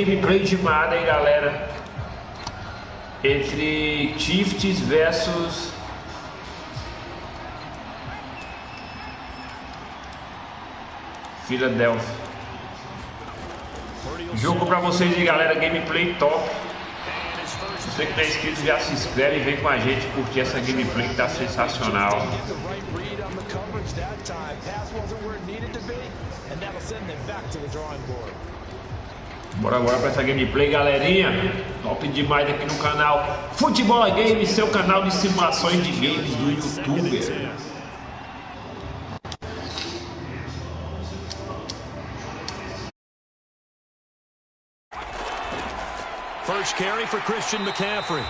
gameplay de Madden, galera, entre Chiefs versus Philadelphia. Jogo pra vocês aí, galera, gameplay top. Você que tá inscrito já se inscreve e vem com a gente curtir essa gameplay que tá sensacional. Bora agora pra essa gameplay, galerinha. Top demais aqui no canal Futebol Games, seu canal de simulações de games do YouTube. First carry for Christian McCaffrey.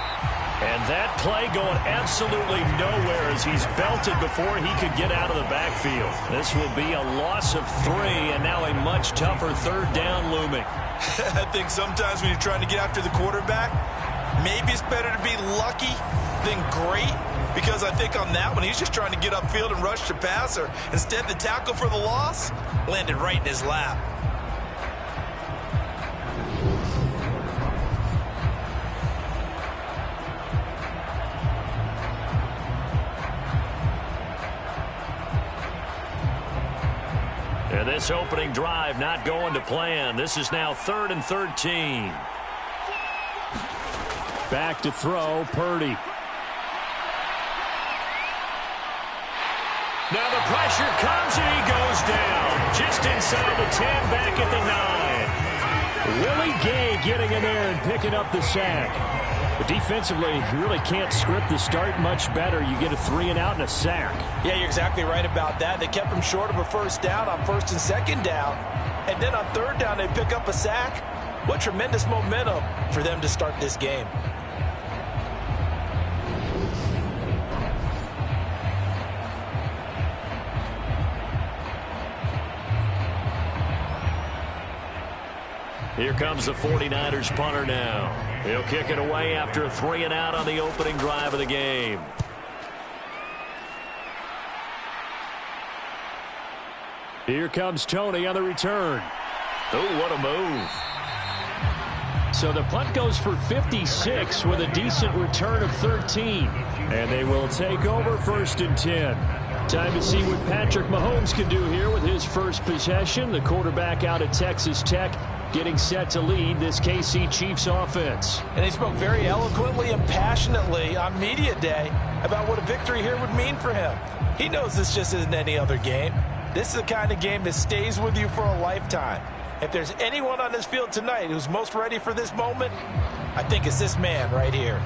And that play going absolutely nowhere as he's belted before he could get out of the backfield. This will be a loss of 3 and now a much tougher third down looming. I think sometimes when you're trying to get after the quarterback, maybe it's better to be lucky than great, because I think on that one he's just trying to get upfield and rush the passer. Instead, the tackle for the loss landed right in his lap. And this opening drive not going to plan. This is now 3rd and 13. Back to throw, Purdy. Now the pressure comes and he goes down. Just inside the 10, back at the 9. Willie Gay getting in there and picking up the sack. But defensively, you really can't script the start much better. You get a 3 and out and a sack. Yeah, you're exactly right about that. They kept him short of a first down on 1st and 2nd down. And then on 3rd down, they pick up a sack. What tremendous momentum for them to start this game. Here comes the 49ers punter now. He'll kick it away after a 3 and out on the opening drive of the game. Here comes Tony on the return. Oh, what a move. So the punt goes for 56 with a decent return of 13. And they will take over 1st and 10. Time to see what Patrick Mahomes can do here with his first possession. The quarterback out at Texas Tech getting set to lead this KC Chiefs offense. And he spoke very eloquently and passionately on media day about what a victory here would mean for him. He knows this just isn't any other game. This is the kind of game that stays with you for a lifetime. If there's anyone on this field tonight who's most ready for this moment, I think it's this man right here.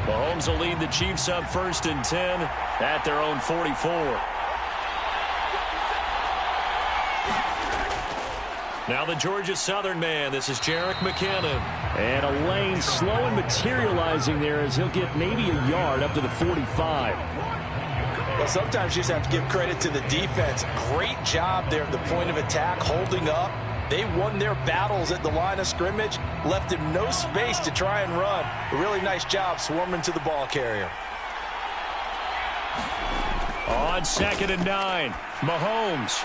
Mahomes will lead the Chiefs up 1st and 10 at their own 44. Now the Georgia Southern man. This is Jerick McKinnon. And a lane slow and materializing there as he'll get maybe a yard up to the 45. Well, sometimes you just have to give credit to the defense. Great job there at the point of attack, holding up. They won their battles at the line of scrimmage, left him no space to try and run. A really nice job swarming to the ball carrier. On 2nd and 9, Mahomes.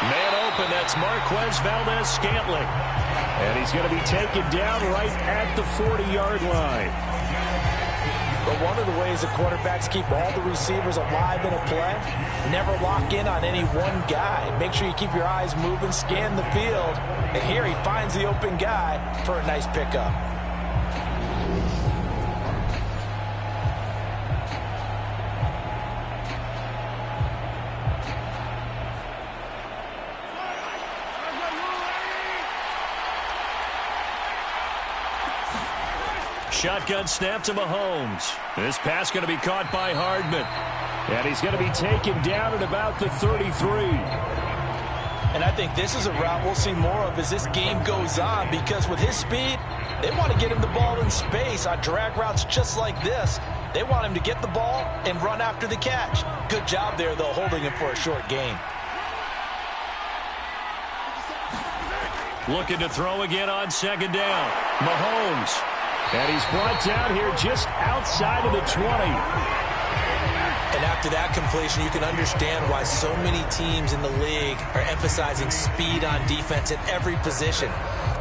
Man open, that's Marquez Valdez-Scantling. And he's going to be taken down right at the 40-yard line. But one of the ways the quarterbacks keep all the receivers alive in a play, never lock in on any one guy. Make sure you keep your eyes moving, scan the field. And here he finds the open guy for a nice pickup. Shotgun snap to Mahomes. This pass going to be caught by Hardman. And he's going to be taken down at about the 33. And I think this is a route we'll see more of as this game goes on, because with his speed, they want to get him the ball in space on drag routes just like this. They want him to get the ball and run after the catch. Good job there, though, holding him for a short gain. Looking to throw again on 2nd down. Mahomes. And he's brought down here just outside of the 20. And after that completion, you can understand why so many teams in the league are emphasizing speed on defense at every position.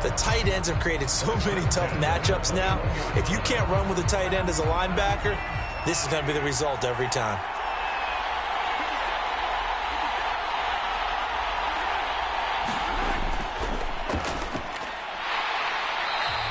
The tight ends have created so many tough matchups now. If you can't run with a tight end as a linebacker, this is going to be the result every time.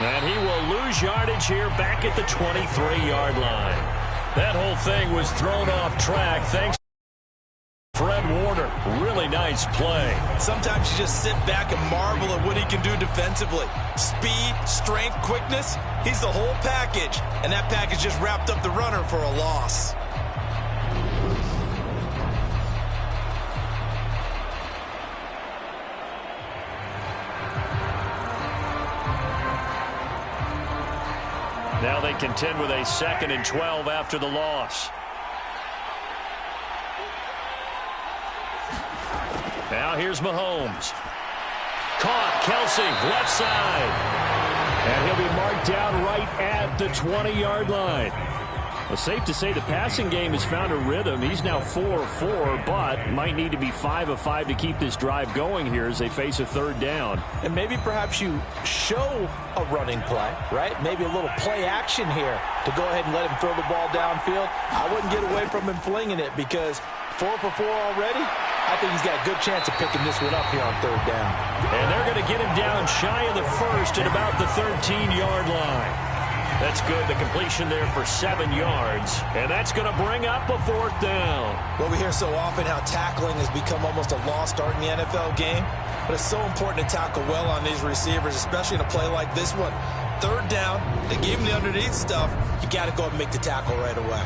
And he will lose yardage here back at the 23-yard line. That whole thing was thrown off track thanks to Fred Warner. Really nice play. Sometimes you just sit back and marvel at what he can do defensively. Speed, strength, quickness, he's the whole package. And that package just wrapped up the runner for a loss. Now they contend with a 2nd and 12 after the loss. Now here's Mahomes. Caught, Kelsey, left side. And he'll be marked down right at the 20-yard line. Well, safe to say the passing game has found a rhythm. He's now 4 of 4, but might need to be 5 of 5 to keep this drive going here as they face a 3rd down. And maybe perhaps you show a running play, right? Maybe a little play action here to go ahead and let him throw the ball downfield. I wouldn't get away from him flinging it because 4 for 4 already. I think he's got a good chance of picking this one up here on 3rd down. And they're going to get him down shy of the 1st at about the 13-yard line. That's good. The completion there for 7 yards. And that's going to bring up a 4th down. Well, we hear so often how tackling has become almost a lost art in the NFL game. But it's so important to tackle well on these receivers, especially in a play like this one. 3rd down, they gave him the underneath stuff. You got to go and make the tackle right away.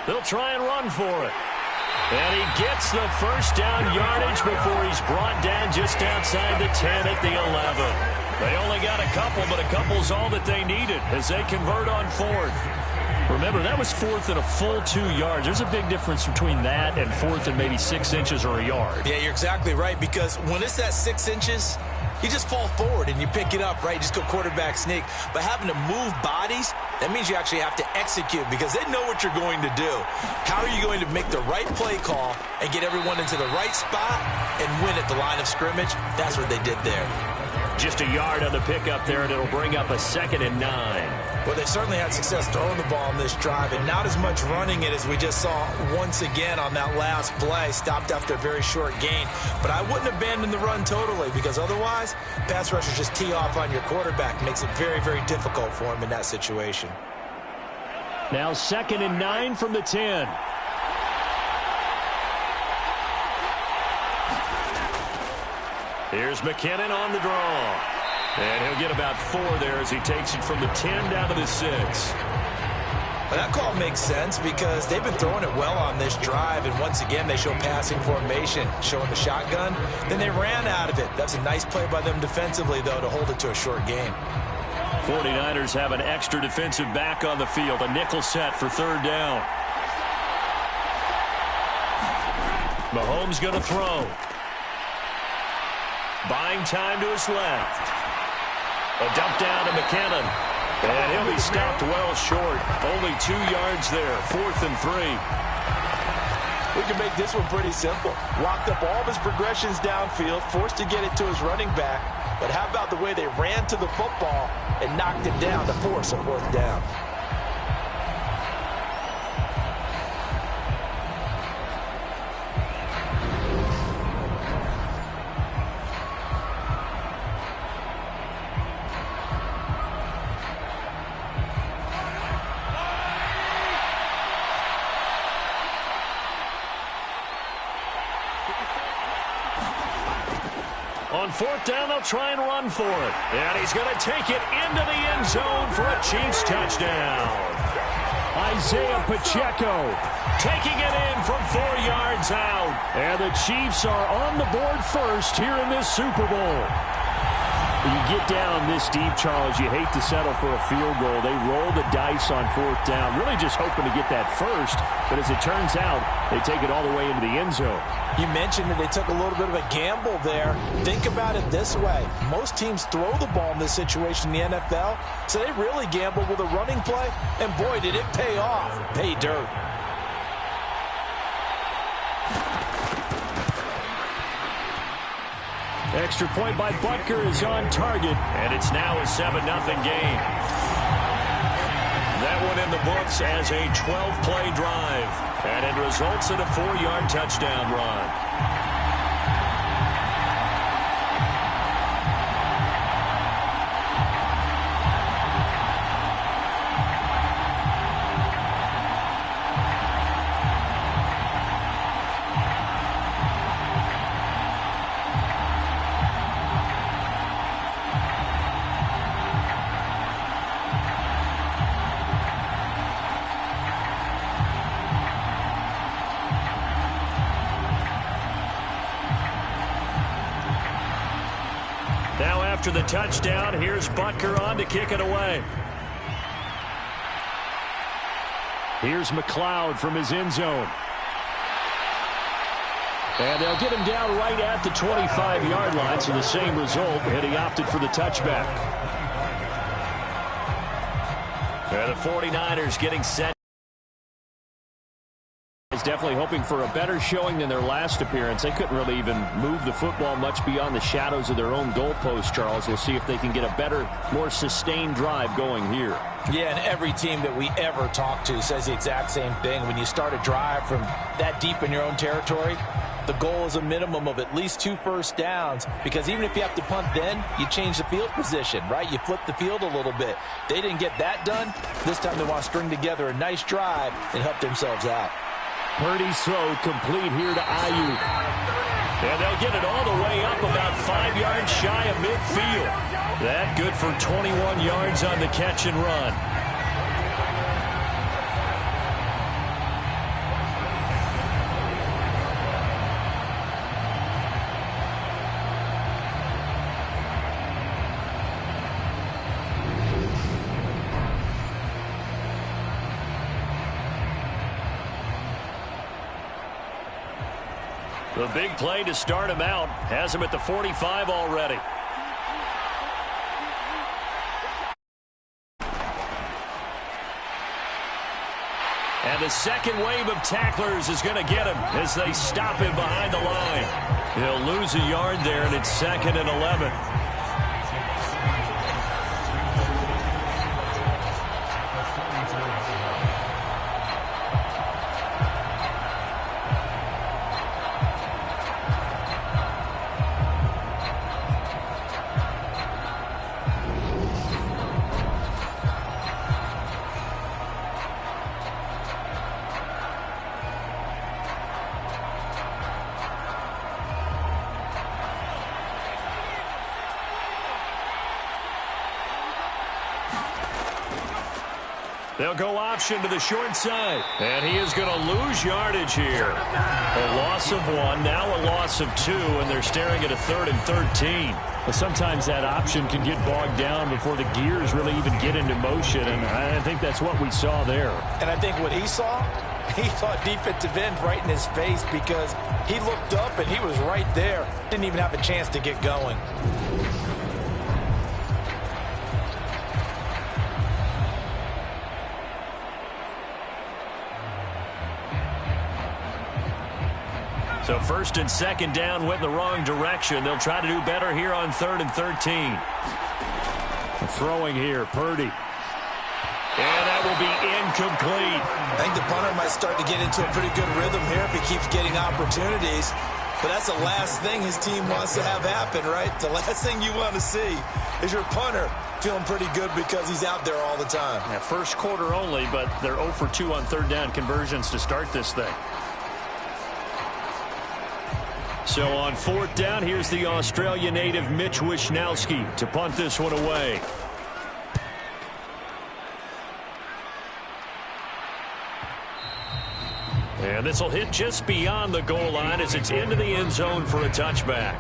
They'll try and run for it. And he gets the 1st down yardage before he's brought down just outside the 10 at the 11. They only got a couple, but a couple's all that they needed as they convert on 4th. Remember, that was 4th and a full 2 yards. There's a big difference between that and 4th and maybe 6 inches or a yard. Yeah, you're exactly right, because when it's at 6 inches, you just fall forward and you pick it up, right? You just go quarterback sneak. But having to move bodies, that means you actually have to execute because they know what you're going to do. How are you going to make the right play call and get everyone into the right spot and win at the line of scrimmage? That's what they did there. Just a yard on the pickup there, and it'll bring up a 2nd and 9. Well, they certainly had success throwing the ball on this drive, and not as much running it as we just saw once again on that last play. Stopped after a very short gain. But I wouldn't abandon the run totally, because otherwise, pass rushers just tee off on your quarterback. Makes it very, very difficult for him in that situation. Now 2nd and 9 from the 10. Here's McKinnon on the draw. And he'll get about 4 there as he takes it from the 10 down to the 6. Well, that call makes sense because they've been throwing it well on this drive, and once again they show passing formation, showing the shotgun. Then they ran out of it. That's a nice play by them defensively, though, to hold it to a short gain. 49ers have an extra defensive back on the field, a nickel set for 3rd down. Mahomes going to throw. Buying time to his left. A dump down to McKinnon. And he'll be stopped well short. Only 2 yards there. 4th and 3. We can make this one pretty simple. Locked up all of his progressions downfield, forced to get it to his running back. But how about the way they ran to the football and knocked it down to force a 4th down? On 4th down, they'll try and run for it. And he's going to take it into the end zone for a Chiefs touchdown. Isaiah Pacheco taking it in from 4 yards out. And the Chiefs are on the board first here in this Super Bowl. When you get down this deep, Charles, you hate to settle for a field goal. They roll the dice on 4th down, really just hoping to get that first. But as it turns out, they take it all the way into the end zone. You mentioned that they took a little bit of a gamble there. Think about it this way. Most teams throw the ball in this situation in the NFL, so they really gamble with a running play. And boy, did it pay off. Pay dirt. Extra point by Butker is on target, and it's now a 7-0 game. That one in the books as a 12-play drive, and it results in a 4-yard touchdown run. After the touchdown, here's Butker on to kick it away. Here's McLeod from his end zone. And they'll get him down right at the 25-yard line, so the same result, and he opted for the touchback. And the 49ers getting set. Definitely hoping for a better showing than their last appearance. They couldn't really even move the football much beyond the shadows of their own goalpost, Charles. We'll see if they can get a better, more sustained drive going here. Yeah, and every team that we ever talk to says the exact same thing. When you start a drive from that deep in your own territory, the goal is a minimum of at least 2 first downs, because even if you have to punt then, you change the field position, right? You flip the field a little bit. They didn't get that done. This time they want to string together a nice drive and help themselves out. Purdy's throw complete here to Ayuk. And they'll get it all the way up about 5 yards shy of midfield. That good for 21 yards on the catch and run. The big play to start him out has him at the 45 already. And the second wave of tacklers is going to get him as they stop him behind the line. He'll lose a yard there, and it's 2nd and 11. They'll go option to the short side. And he is going to lose yardage here. A loss of 1, now a loss of 2, and they're staring at a 3rd and 13. Well, sometimes that option can get bogged down before the gears really even get into motion, and I think that's what we saw there. And I think what he saw defensive end right in his face, because he looked up and he was right there. Didn't even have a chance to get going. So 1st and 2nd down went in the wrong direction. They'll try to do better here on 3rd and 13. Throwing here, Purdy. And that will be incomplete. I think the punter might start to get into a pretty good rhythm here if he keeps getting opportunities. But that's the last thing his team wants to have happen, right? The last thing you want to see is your punter feeling pretty good because he's out there all the time. Yeah, first quarter only, but they're 0 for 2 on 3rd down conversions to start this thing. So on 4th down, here's the Australia native Mitch Wishnowsky to punt this one away. And this will hit just beyond the goal line as it's into the end zone for a touchback.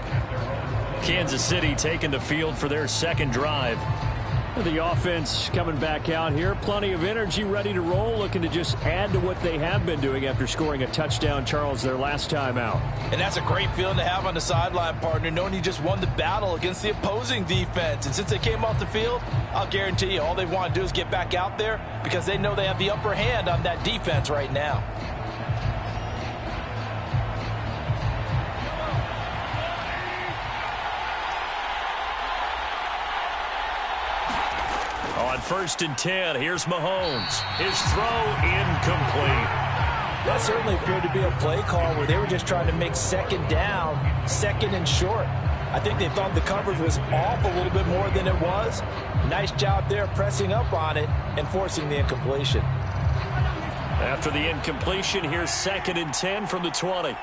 Kansas City taking the field for their second drive. The offense coming back out here. Plenty of energy, ready to roll, looking to just add to what they have been doing after scoring a touchdown, Charles, their last time out. And that's a great feeling to have on the sideline, partner, knowing you just won the battle against the opposing defense. And since they came off the field, I'll guarantee you all they want to do is get back out there because they know they have the upper hand on that defense right now. On 1st and 10, here's Mahomes. His throw incomplete. That certainly appeared to be a play call where they were just trying to make second down, second and short. I think they thought the coverage was off a little bit more than it was. Nice job there pressing up on it and forcing the incompletion. After the incompletion, here's 2nd and 10 from the 20.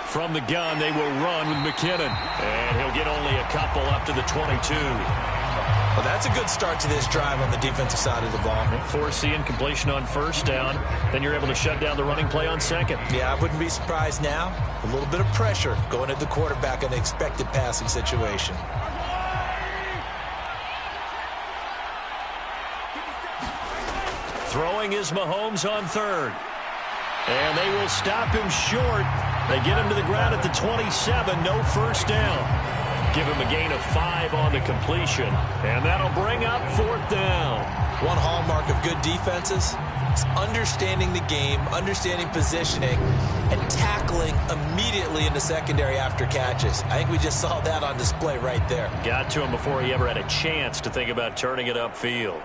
From the gun, they will run with McKinnon. And he'll get only a couple up to the 22. Well, that's a good start to this drive on the defensive side of the ball. Force the incompletion on 1st down. Then you're able to shut down the running play on 2nd. Yeah, I wouldn't be surprised now. A little bit of pressure going at the quarterback in an expected passing situation. Throwing is Mahomes on 3rd. And they will stop him short. They get him to the ground at the 27. No 1st down. Give him a gain of 5 on the completion. And that'll bring up 4th down. One hallmark of good defenses is understanding the game, understanding positioning, and tackling immediately in the secondary after catches. I think we just saw that on display right there. Got to him before he ever had a chance to think about turning it upfield.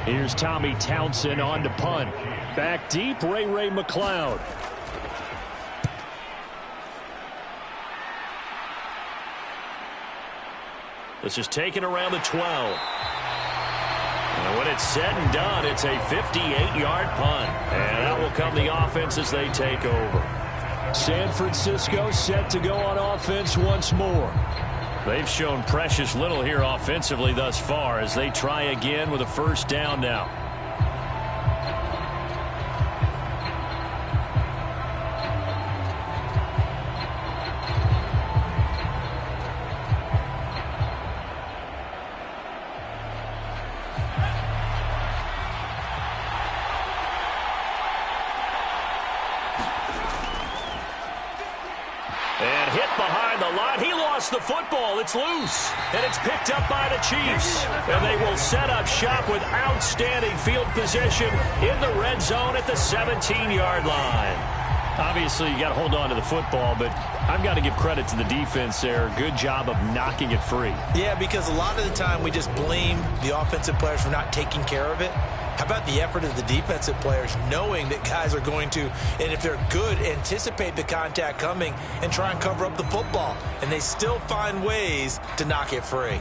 Here's Tommy Townsend on to punt. Back deep, Ray McLeod. This is taken around the 12. And when it's said and done, it's a 58-yard punt. And out will come the offense as they take over. San Francisco set to go on offense once more. They've shown precious little here offensively thus far as they try again with a 1st down now. And hit behind the line. He lost the football. It's loose. And it's picked up by the Chiefs. And they will set up shop with outstanding field position in the red zone at the 17-yard line. Obviously, you got to hold on to the football, but I've got to give credit to the defense there. Good job of knocking it free. Yeah, because a lot of the time we just blame the offensive players for not taking care of it. How about the effort of the defensive players knowing that guys are going to, and if they're good, anticipate the contact coming and try and cover up the football. And they still find ways to knock it free.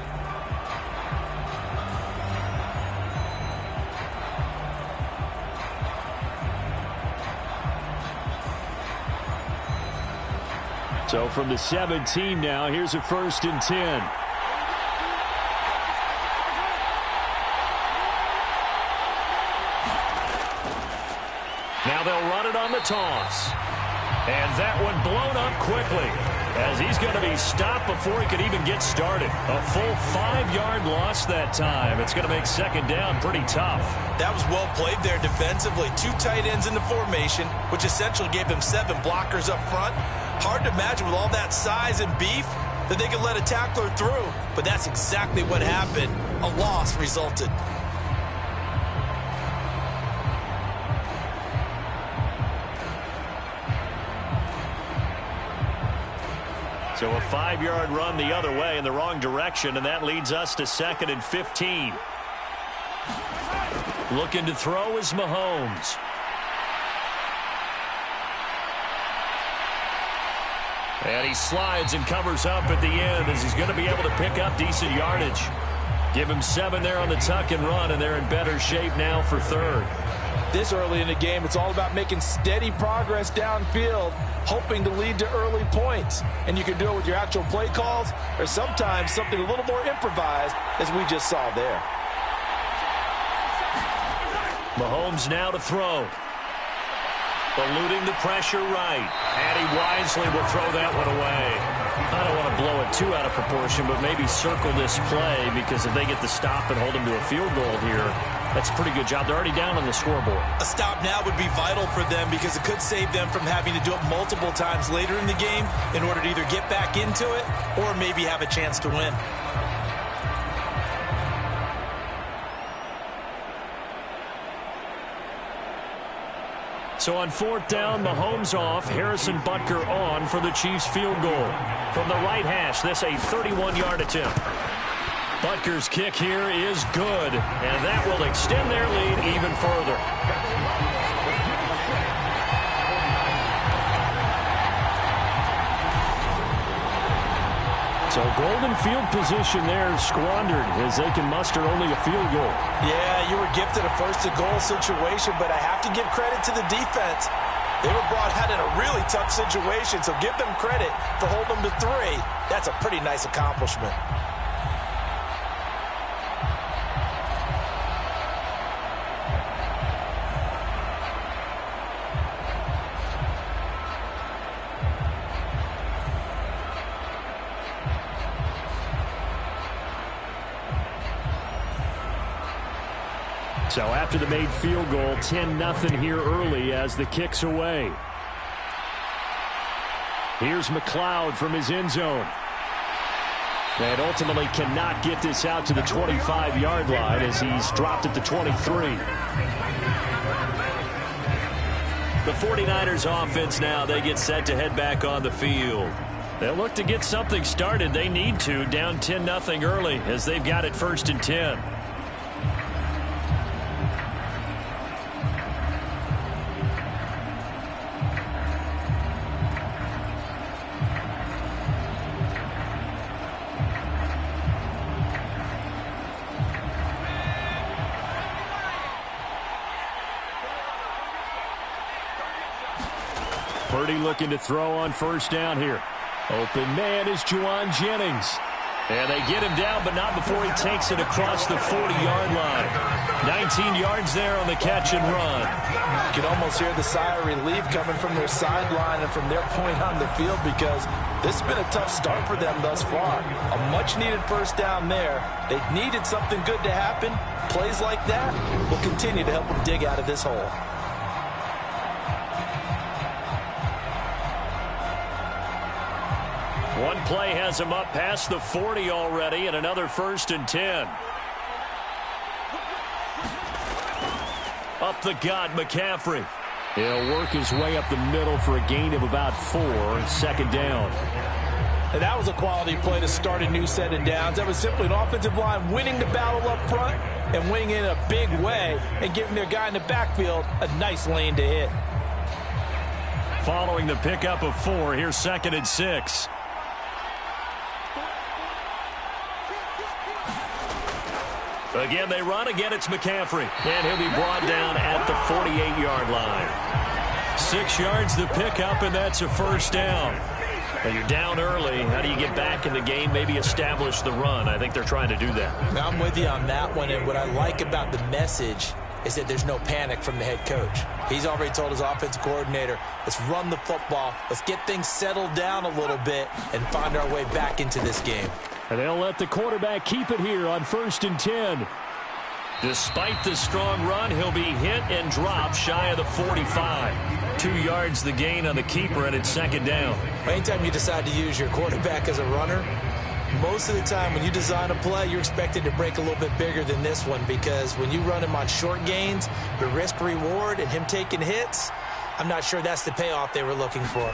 So from the 17 now, here's a 1st and 10. Now they'll run it on the toss. And that one blown up quickly as he's going to be stopped before he could even get started. A full 5-yard loss that time. It's going to make 2nd down pretty tough. That was well played there defensively. 2 tight ends in the formation, which essentially gave them 7 blockers up front. Hard to imagine with all that size and beef that they could let a tackler through. But that's exactly what happened. A loss resulted. So a 5-yard run the other way in the wrong direction, and that leads us to 2nd and 15. Looking to throw is Mahomes. And he slides and covers up at the end as he's going to be able to pick up decent yardage. Give him 7 there on the tuck and run, and they're in better shape now for 3rd. This early in the game, it's all about making steady progress downfield, hoping to lead to early points. And you can do it with your actual play calls or sometimes something a little more improvised, as we just saw there. Mahomes now to throw. Eluding the pressure right. And he wisely will throw that one away. I don't want to blow it too out of proportion, but maybe circle this play, because if they get the stop and hold them to a field goal here, that's a pretty good job. They're already down on the scoreboard. A stop now would be vital for them, because it could save them from having to do it multiple times later in the game in order to either get back into it or maybe have a chance to win. So on fourth down, Mahomes off, Harrison Butker on for the Chiefs field goal. From the right hash, this a 31-yard attempt. Butker's kick here is good, and that will extend their lead even further. So golden field position there squandered as they can muster only a field goal. Yeah, you were gifted a first-to-goal situation, but I have to give credit to the defense. They were brought out in a really tough situation, so give them credit for holding them to 3. That's a pretty nice accomplishment. So after the made field goal, 10-0 here early as the kick's away. Here's McLeod from his end zone. And ultimately cannot get this out to the 25-yard line as he's dropped at the 23. The 49ers offense now, they get set to head back on the field. They'll look to get something started. They need to, down 10-0 early as they've got it 1st and 10. Purdy looking to throw on first down here. Open man is Juwan Jennings. And they get him down, but not before he takes it across the 40-yard line. 19 yards there on the catch and run. You can almost hear the sigh of relief coming from their sideline and from their point on the field, because this has been a tough start for them thus far. A much-needed first down there. They needed something good to happen. Plays like that will continue to help them dig out of this hole. One play has him up past the 40 already, and another 1st and 10. Up the gut, McCaffrey. He'll work his way up the middle for a gain of about 4, 2nd down. And that was a quality play to start a new set of downs. That was simply an offensive line winning the battle up front and winning in a big way and giving their guy in the backfield a nice lane to hit. Following the pickup of 4, here's 2nd and 6. Again, they run. Again, it's McCaffrey. And he'll be brought down at the 48-yard line. 6 yards the pickup, and that's a 1st down. When you're down early, how do you get back in the game, maybe establish the run? I think they're trying to do that. Now, I'm with you on that one, and what I like about the message is that there's no panic from the head coach. He's already told his offensive coordinator, let's run the football, let's get things settled down a little bit and find our way back into this game. And they'll let the quarterback keep it here on 1st and 10. Despite the strong run, he'll be hit and dropped shy of the 45. 2 yards the gain on the keeper, and it's 2nd down. Anytime you decide to use your quarterback as a runner, most of the time when you design a play, you're expected to break a little bit bigger than this one, because when you run him on short gains, your risk-reward and him taking hits, I'm not sure that's the payoff they were looking for.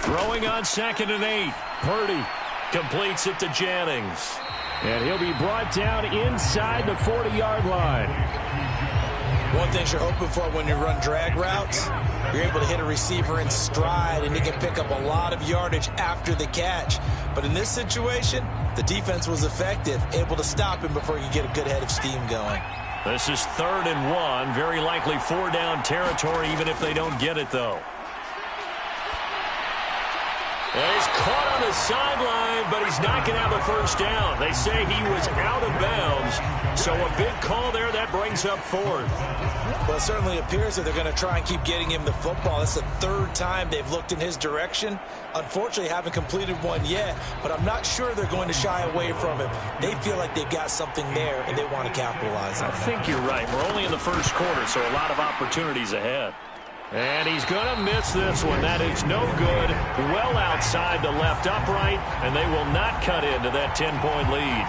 Throwing on 2nd and 8. Purdy completes it to Jennings. And he'll be brought down inside the 40-yard line. One thing you're hoping for when you run drag routes, you're able to hit a receiver in stride, and he can pick up a lot of yardage after the catch. But in this situation, the defense was effective, able to stop him before he could get a good head of steam going. This is 3rd and 1. Very likely 4-down territory, even if they don't get it, though. And he's caught on the sideline, but he's not going to have a first down. They say he was out of bounds, so a big call there. That brings up fourth. Well, it certainly appears that they're going to try and keep getting him the football. That's the third time they've looked in his direction. Unfortunately, haven't completed one yet, but I'm not sure they're going to shy away from him. They feel like they've got something there, and they want to capitalize on it. I think you're right. We're only in the first quarter, so a lot of opportunities ahead. And he's going to miss this one. That is no good. Well outside the left upright, and they will not cut into that 10-point lead.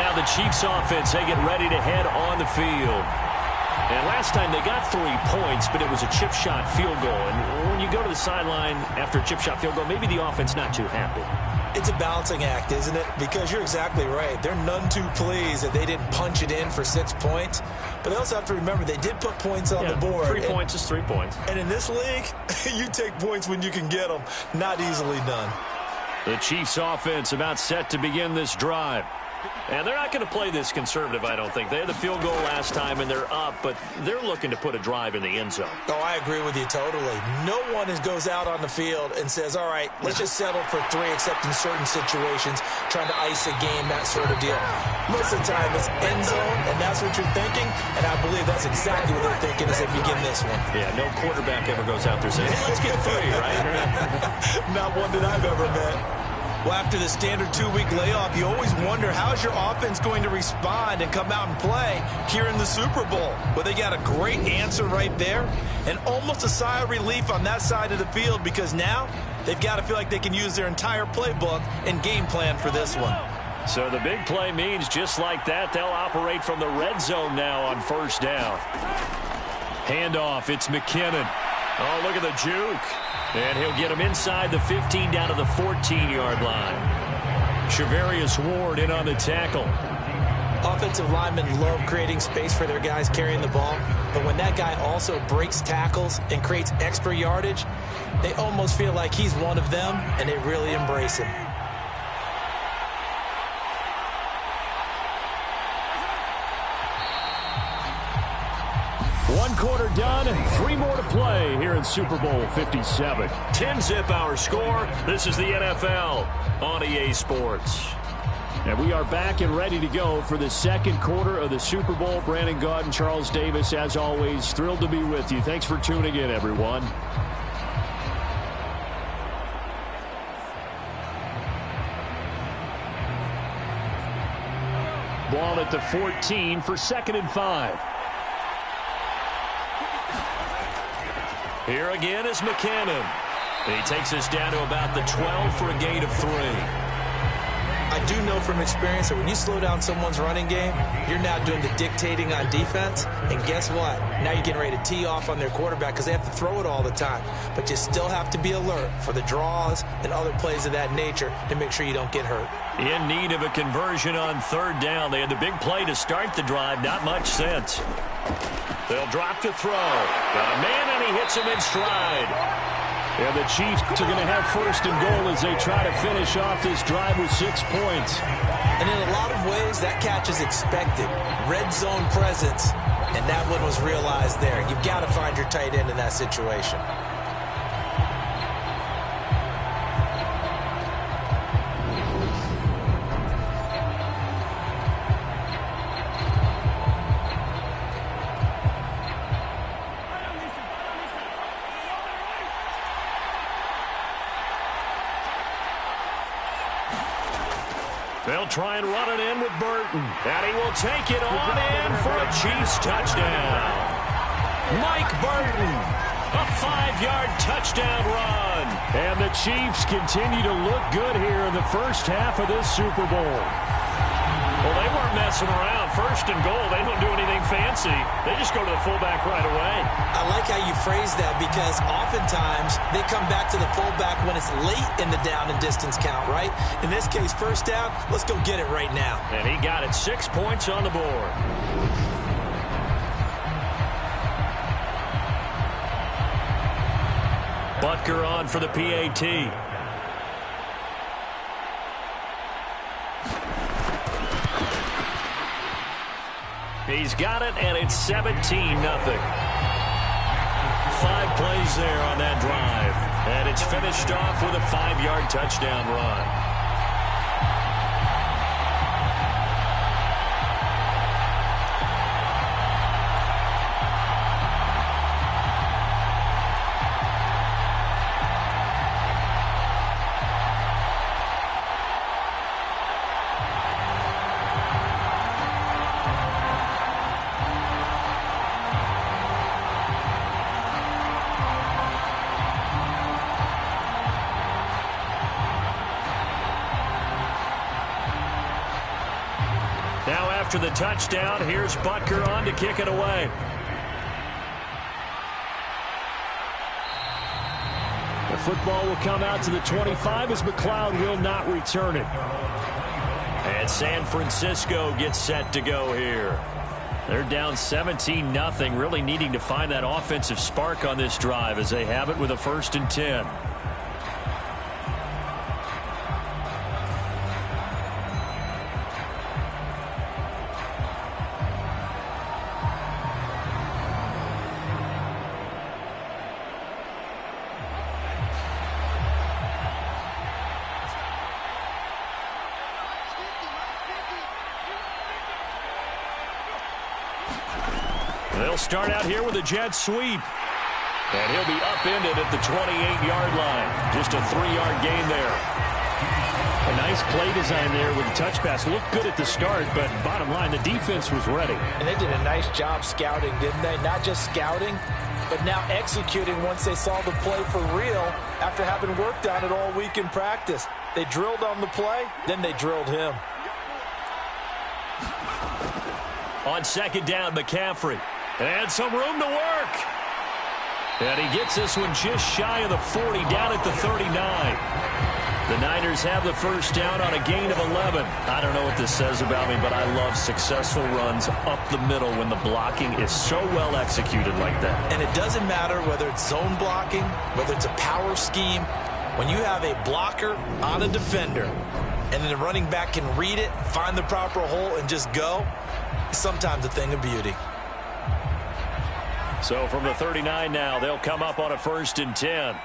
Now the Chiefs offense, they get ready to head on the field. And last time they got 3 points, but it was a chip shot field goal. And when you go to the sideline after a chip shot field goal, maybe the offense not too happy. It's a balancing act, isn't it? Because you're exactly right. They're none too pleased that they didn't punch it in for 6 points. But they also have to remember they did put points on the board. 3 points is 3 points. And in this league, you take points when you can get them. Not easily done. The Chiefs offense about set to begin this drive. And they're not going to play this conservative, I don't think. They had the field goal last time, and they're up, but they're looking to put a drive in the end zone. Oh, I agree with you totally. No one goes out on the field and says, all right, let's just settle for 3, except in certain situations, trying to ice a game, that sort of deal. Most of the time, it's end zone, and that's what you're thinking, and I believe that's exactly what they're thinking as they begin this one. Yeah, no quarterback ever goes out there saying, hey, let's get 3, right? Not one that I've ever met. Well, after the standard 2-week layoff, you always wonder how's your offense going to respond and come out and play here in the Super Bowl. Well, they got a great answer right there and almost a sigh of relief on that side of the field because now they've got to feel like they can use their entire playbook and game plan for this one. So the big play means just like that, they'll operate from the red zone now on first down. Handoff, it's McKinnon. Oh, look at the juke. And he'll get him inside the 15 down to the 14-yard line. Shavarius Ward in on the tackle. Offensive linemen love creating space for their guys carrying the ball, but when that guy also breaks tackles and creates extra yardage, they almost feel like he's one of them, and they really embrace him. One quarter done, 3 more to play here in Super Bowl 57. 10-zip our score. This is the NFL on EA Sports. And we are back and ready to go for the second quarter of the Super Bowl. Brandon Gaudin, Charles Davis, as always, thrilled to be with you. Thanks for tuning in, everyone. Ball at the 14 for 2nd and 5. Here again is McKinnon. He takes us down to about the 12 for a gain of 3. I do know from experience that when you slow down someone's running game, you're now doing the dictating on defense. And guess what? Now you're getting ready to tee off on their quarterback because they have to throw it all the time. But you still have to be alert for the draws and other plays of that nature to make sure you don't get hurt. In need of a conversion on 3rd down. They had the big play to start the drive. Not much sense. They'll drop to throw. Got a man, and he hits him in stride. And the Chiefs are going to have 1st and goal as they try to finish off this drive with 6 points. And in a lot of ways, that catch is expected. Red zone presence, and that one was realized there. You've got to find your tight end in that situation. They'll try and run it in with Burton. And he will take it on in for a Chiefs touchdown. Mike Burton, a 5-yard touchdown run. And the Chiefs continue to look good here in the first half of this Super Bowl. Well, they weren't messing around. 1st and goal, they don't do anything fancy. They just go to the fullback right away. I like how you phrase that because oftentimes they come back to the fullback when it's late in the down and distance count, right? In this case, 1st down, let's go get it right now. And he got it. 6 points on the board. Butker on for the PAT. He's got it, and it's 17-0. 5 plays there on that drive. And it's finished off with a 5-yard touchdown run. Now after the touchdown, here's Butker on to kick it away. The football will come out to the 25 as McLeod will not return it. And San Francisco gets set to go here. They're down 17-0, really needing to find that offensive spark on this drive as they have it with a 1st and 10. They'll start out here with a jet sweep. And he'll be upended at the 28-yard line. Just a 3-yard gain there. A nice play design there with the touch pass. Looked good at the start, but bottom line, the defense was ready. And they did a nice job scouting, didn't they? Not just scouting, but now executing once they saw the play for real after having worked on it all week in practice. They drilled on the play, then they drilled him. On 2nd down, McCaffrey. And some room to work. And he gets this one just shy of the 40, down at the 39. The Niners have the 1st down on a gain of 11. I don't know what this says about me, but I love successful runs up the middle when the blocking is so well executed like that. And it doesn't matter whether it's zone blocking, whether it's a power scheme. When you have a blocker on a defender, and then the running back can read it, find the proper hole, and just go, it's sometimes a thing of beauty. So from the 39 now, they'll come up on a 1st and 10.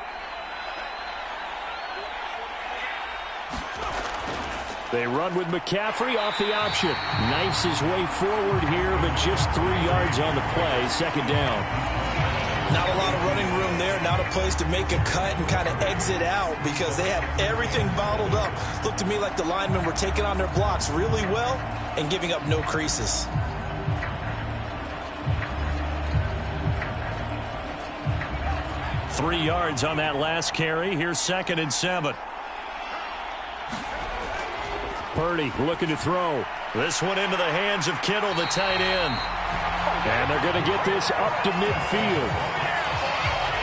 They run with McCaffrey off the option. Knifes his way forward here, but just 3 yards on the play. 2nd down. Not a lot of running room there. Not a place to make a cut and kind of exit out because they had everything bottled up. Looked to me like the linemen were taking on their blocks really well and giving up no creases. Three yards on that last carry. Here's 2nd and 7. Purdy looking to throw. This one into the hands of Kittle, the tight end. And they're going to get this up to midfield.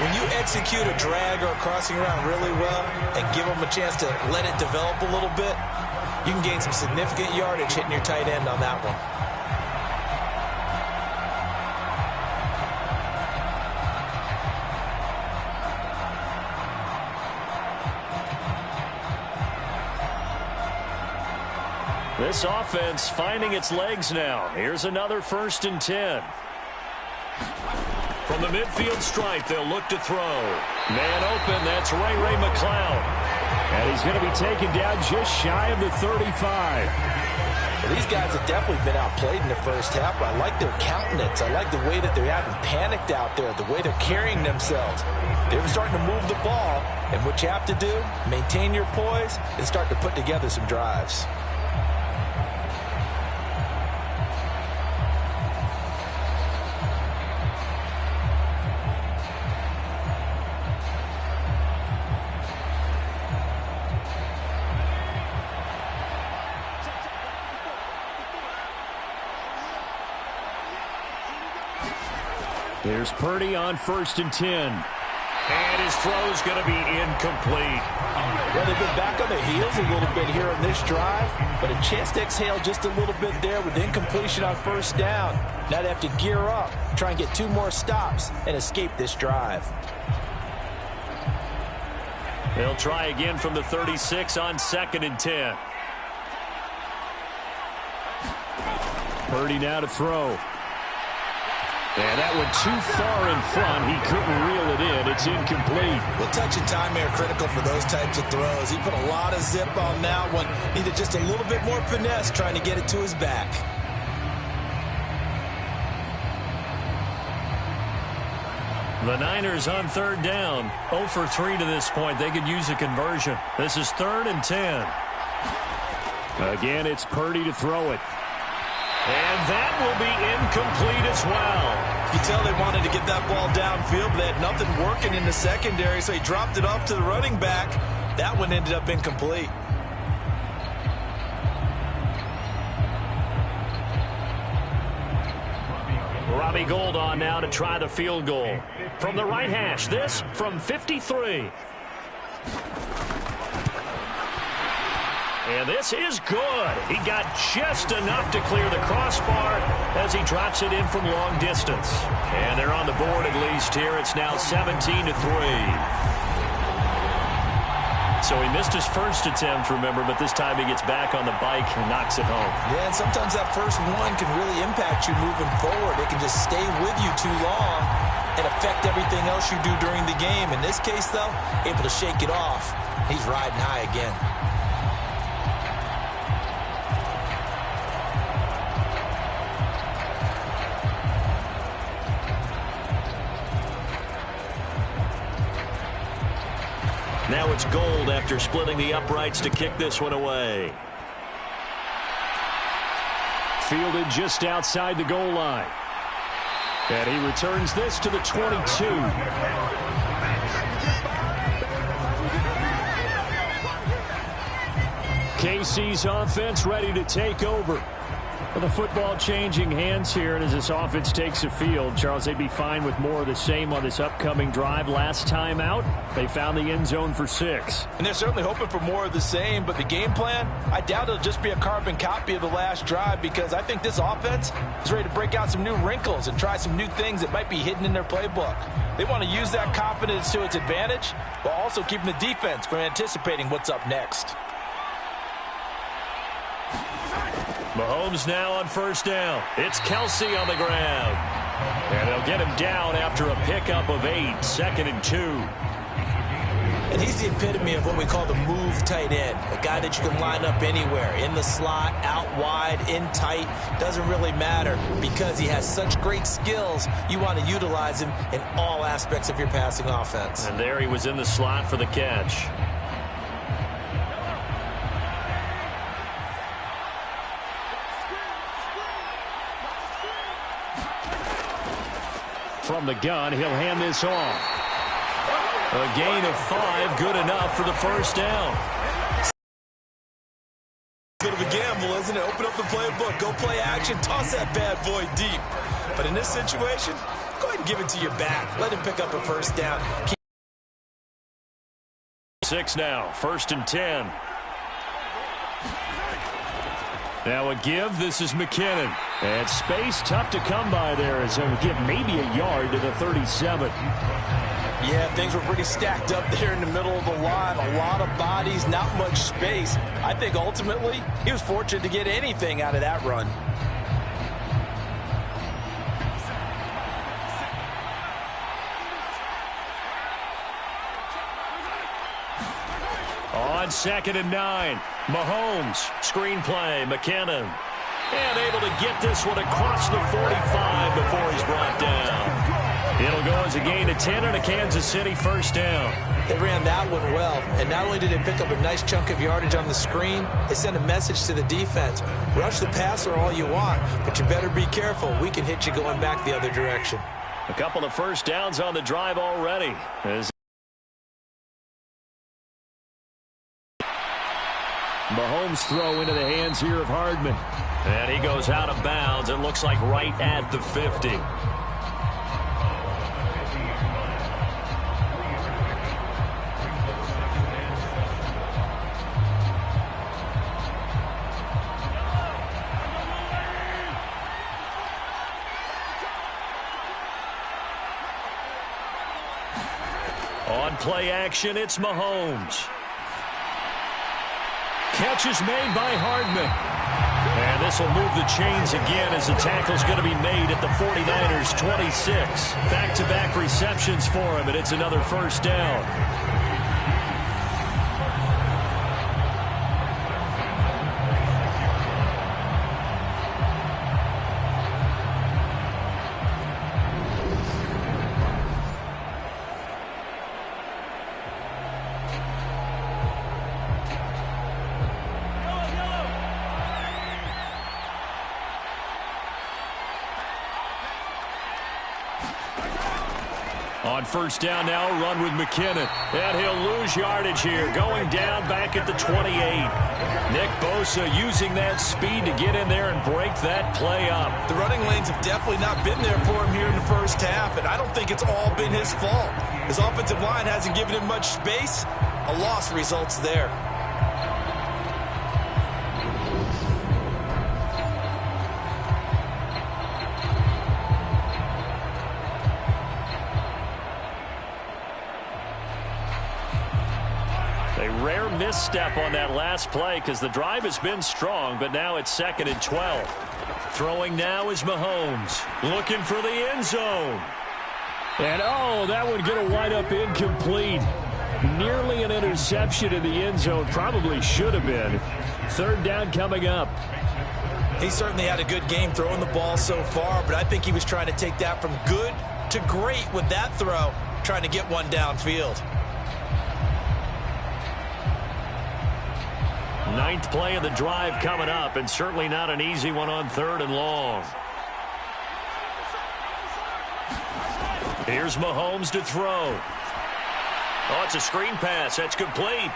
When you execute a drag or a crossing route really well and give them a chance to let it develop a little bit, you can gain some significant yardage hitting your tight end on that one. This offense finding its legs now. Here's another 1st and 10. From the midfield stripe, they'll look to throw. Man open, that's Ray McLeod. And he's going to be taken down just shy of the 35. Well, these guys have definitely been outplayed in the first half, but I like their countenance. I like the way that they haven't panicked out there, the way they're carrying themselves. They're starting to move the ball, and what you have to do, maintain your poise and start to put together some drives. There's Purdy on 1st and 10. And his throw's going to be incomplete. Well, they've been back on their heels a little bit here on this drive, but a chance to exhale just a little bit there with incompletion on 1st down. Now they have to gear up, try and get 2 more stops, and escape this drive. They'll try again from the 36 on 2nd and 10. Purdy now to throw. And that went too far in front. He couldn't reel it in. It's incomplete. Well, touch and time are critical for those types of throws. He put a lot of zip on that one. Needed just a little bit more finesse trying to get it to his back. The Niners on third down. 0 for 3 to this point. They could use a conversion. This is 3rd and 10. Again, it's Purdy to throw it. And that will be incomplete as well. You can tell they wanted to get that ball downfield, but they had nothing working in the secondary, so he dropped it off to the running back. That one ended up incomplete. Robbie Gould on now to try the field goal. From the right hash, this from 53. And this is good. He got just enough to clear the crossbar as he drops it in from long distance. And they're on the board at least here. It's now 17-3. So he missed his first attempt, remember, but this time he gets back on the bike and knocks it home. Yeah, and sometimes that first one can really impact you moving forward. It can just stay with you too long and affect everything else you do during the game. In this case, though, able to shake it off. He's riding high again. Now it's Gould after splitting the uprights to kick this one away. Fielded just outside the goal line. And he returns this to the 22. KC's offense ready to take over. Well, the football changing hands here, and as this offense takes the field, Charles, they'd be fine with more of the same on this upcoming drive. Last time out, they found the end zone for 6. And they're certainly hoping for more of the same, but the game plan, I doubt it'll just be a carbon copy of the last drive, because I think this offense is ready to break out some new wrinkles and try some new things that might be hidden in their playbook. They want to use that confidence to its advantage, while also keeping the defense from anticipating what's up next. Mahomes now on first down. It's Kelsey on the ground. And they'll get him down after a pickup of 8, 2nd and 2. And he's the epitome of what we call the move tight end. A guy that you can line up anywhere. In the slot, out wide, in tight. Doesn't really matter because he has such great skills. You want to utilize him in all aspects of your passing offense. And there he was in the slot for the catch. From the gun, he'll hand this off. A gain of 5, good enough for the first down. Bit of a gamble, isn't it? Open up the playbook, go play action, toss that bad boy deep. But in this situation, go ahead and give it to your back. Let him pick up a first down. 6 now, 1st and 10. Now a give, this is McKinnon. And space tough to come by there as he'll give maybe a yard to the 37. Yeah, things were pretty stacked up there in the middle of the line. A lot of bodies, not much space. I think ultimately he was fortunate to get anything out of that run. On 2nd and 9, Mahomes, screen play, McKinnon. And able to get this one across the 45 before he's brought down. It'll go as a gain of 10 and a Kansas City first down. They ran that one well, and not only did they pick up a nice chunk of yardage on the screen, they sent a message to the defense. Rush the passer all you want, but you better be careful. We can hit you going back the other direction. A couple of first downs on the drive already. As Mahomes throw into the hands here of Hardman. And he goes out of bounds. It looks like right at the 50. On play action, it's Mahomes. Catch is made by Hardman. And this will move the chains again as the tackle's going to be made at the 49ers 26. Back-to-back receptions for him, and it's another first down. On first down now, run with McKinnon. And he'll lose yardage here, going down back at the 28. Nick Bosa using that speed to get in there and break that play up. The running lanes have definitely not been there for him here in the first half, and I don't think it's all been his fault. His offensive line hasn't given him much space. A loss results there. Rare misstep on that last play because the drive has been strong, but now it's 2nd and 12. Throwing now is Mahomes. Looking for the end zone. And, oh, that would get a wind up incomplete. Nearly an interception in the end zone. Probably should have been. Third down coming up. He certainly had a good game throwing the ball so far, but I think he was trying to take that from good to great with that throw, trying to get one downfield. Ninth play of the drive coming up, and certainly not an easy one on 3rd and long. Here's Mahomes to throw. Oh, it's a screen pass. That's complete.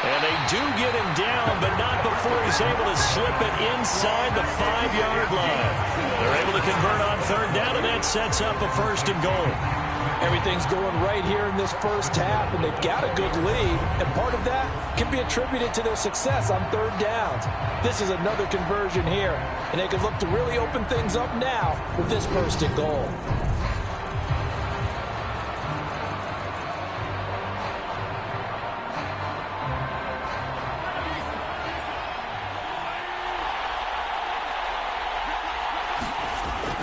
And they do get him down, but not before he's able to slip it inside the 5-yard line. They're able to convert on 3rd down, and that sets up a 1st and goal. Everything's going right here in this first half, and they've got a good lead, and part of that can be attributed to their success on 3rd downs. This is another conversion here, and they can look to really open things up now with this 1st and goal.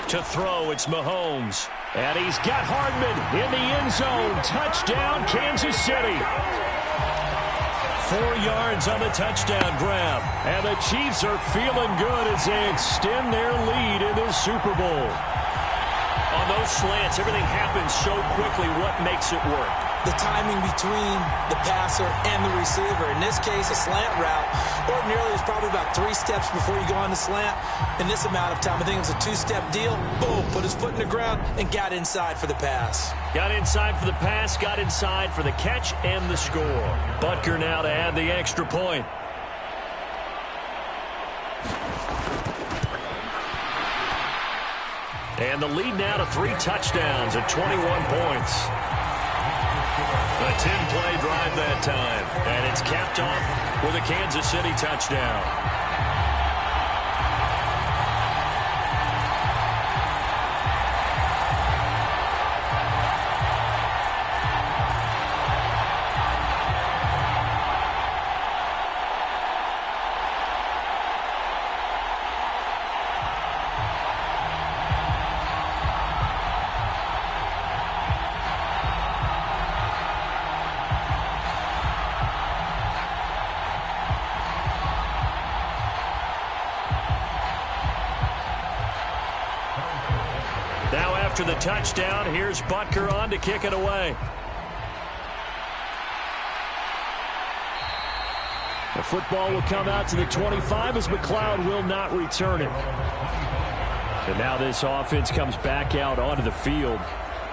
To throw, it's Mahomes. And he's got Hardman in the end zone. Touchdown, Kansas City. 4 yards on the touchdown grab. And the Chiefs are feeling good as they extend their lead in this Super Bowl. On those slants, everything happens so quickly. What makes it work? The timing between the passer and the receiver. In this case, a slant route ordinarily is probably about 3 steps before you go on the slant. In this amount of time, I think it was a 2-step deal. Boom, put his foot in the ground and got inside for the pass. Got inside for the pass, got inside for the catch and the score. Butker now to add the extra point. And the lead now to 3 touchdowns at 21 points. A 10-play drive that time. And it's capped off with a Kansas City touchdown. After the touchdown, here's Butker on to kick it away. The football will come out to the 25 as McLeod will not return it. And now this offense comes back out onto the field.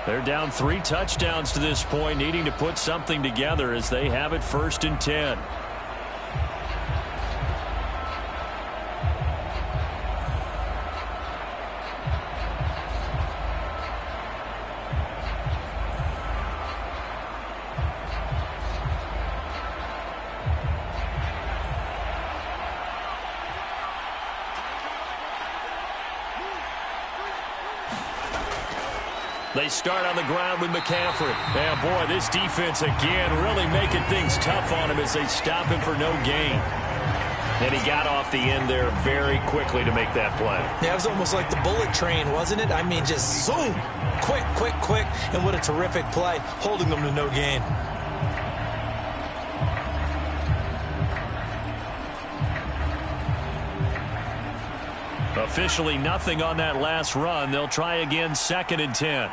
They're down 3 touchdowns to this point, needing to put something together as they have it 1st and 10. They start on the ground with McCaffrey. And, boy, this defense, again, really making things tough on him as they stop him for no gain. And he got off the end there very quickly to make that play. Yeah, it was almost like the bullet train, wasn't it? I mean, just zoom, quick, quick, quick, and what a terrific play, holding them to no gain. Officially nothing on that last run. They'll try again, 2nd and 10.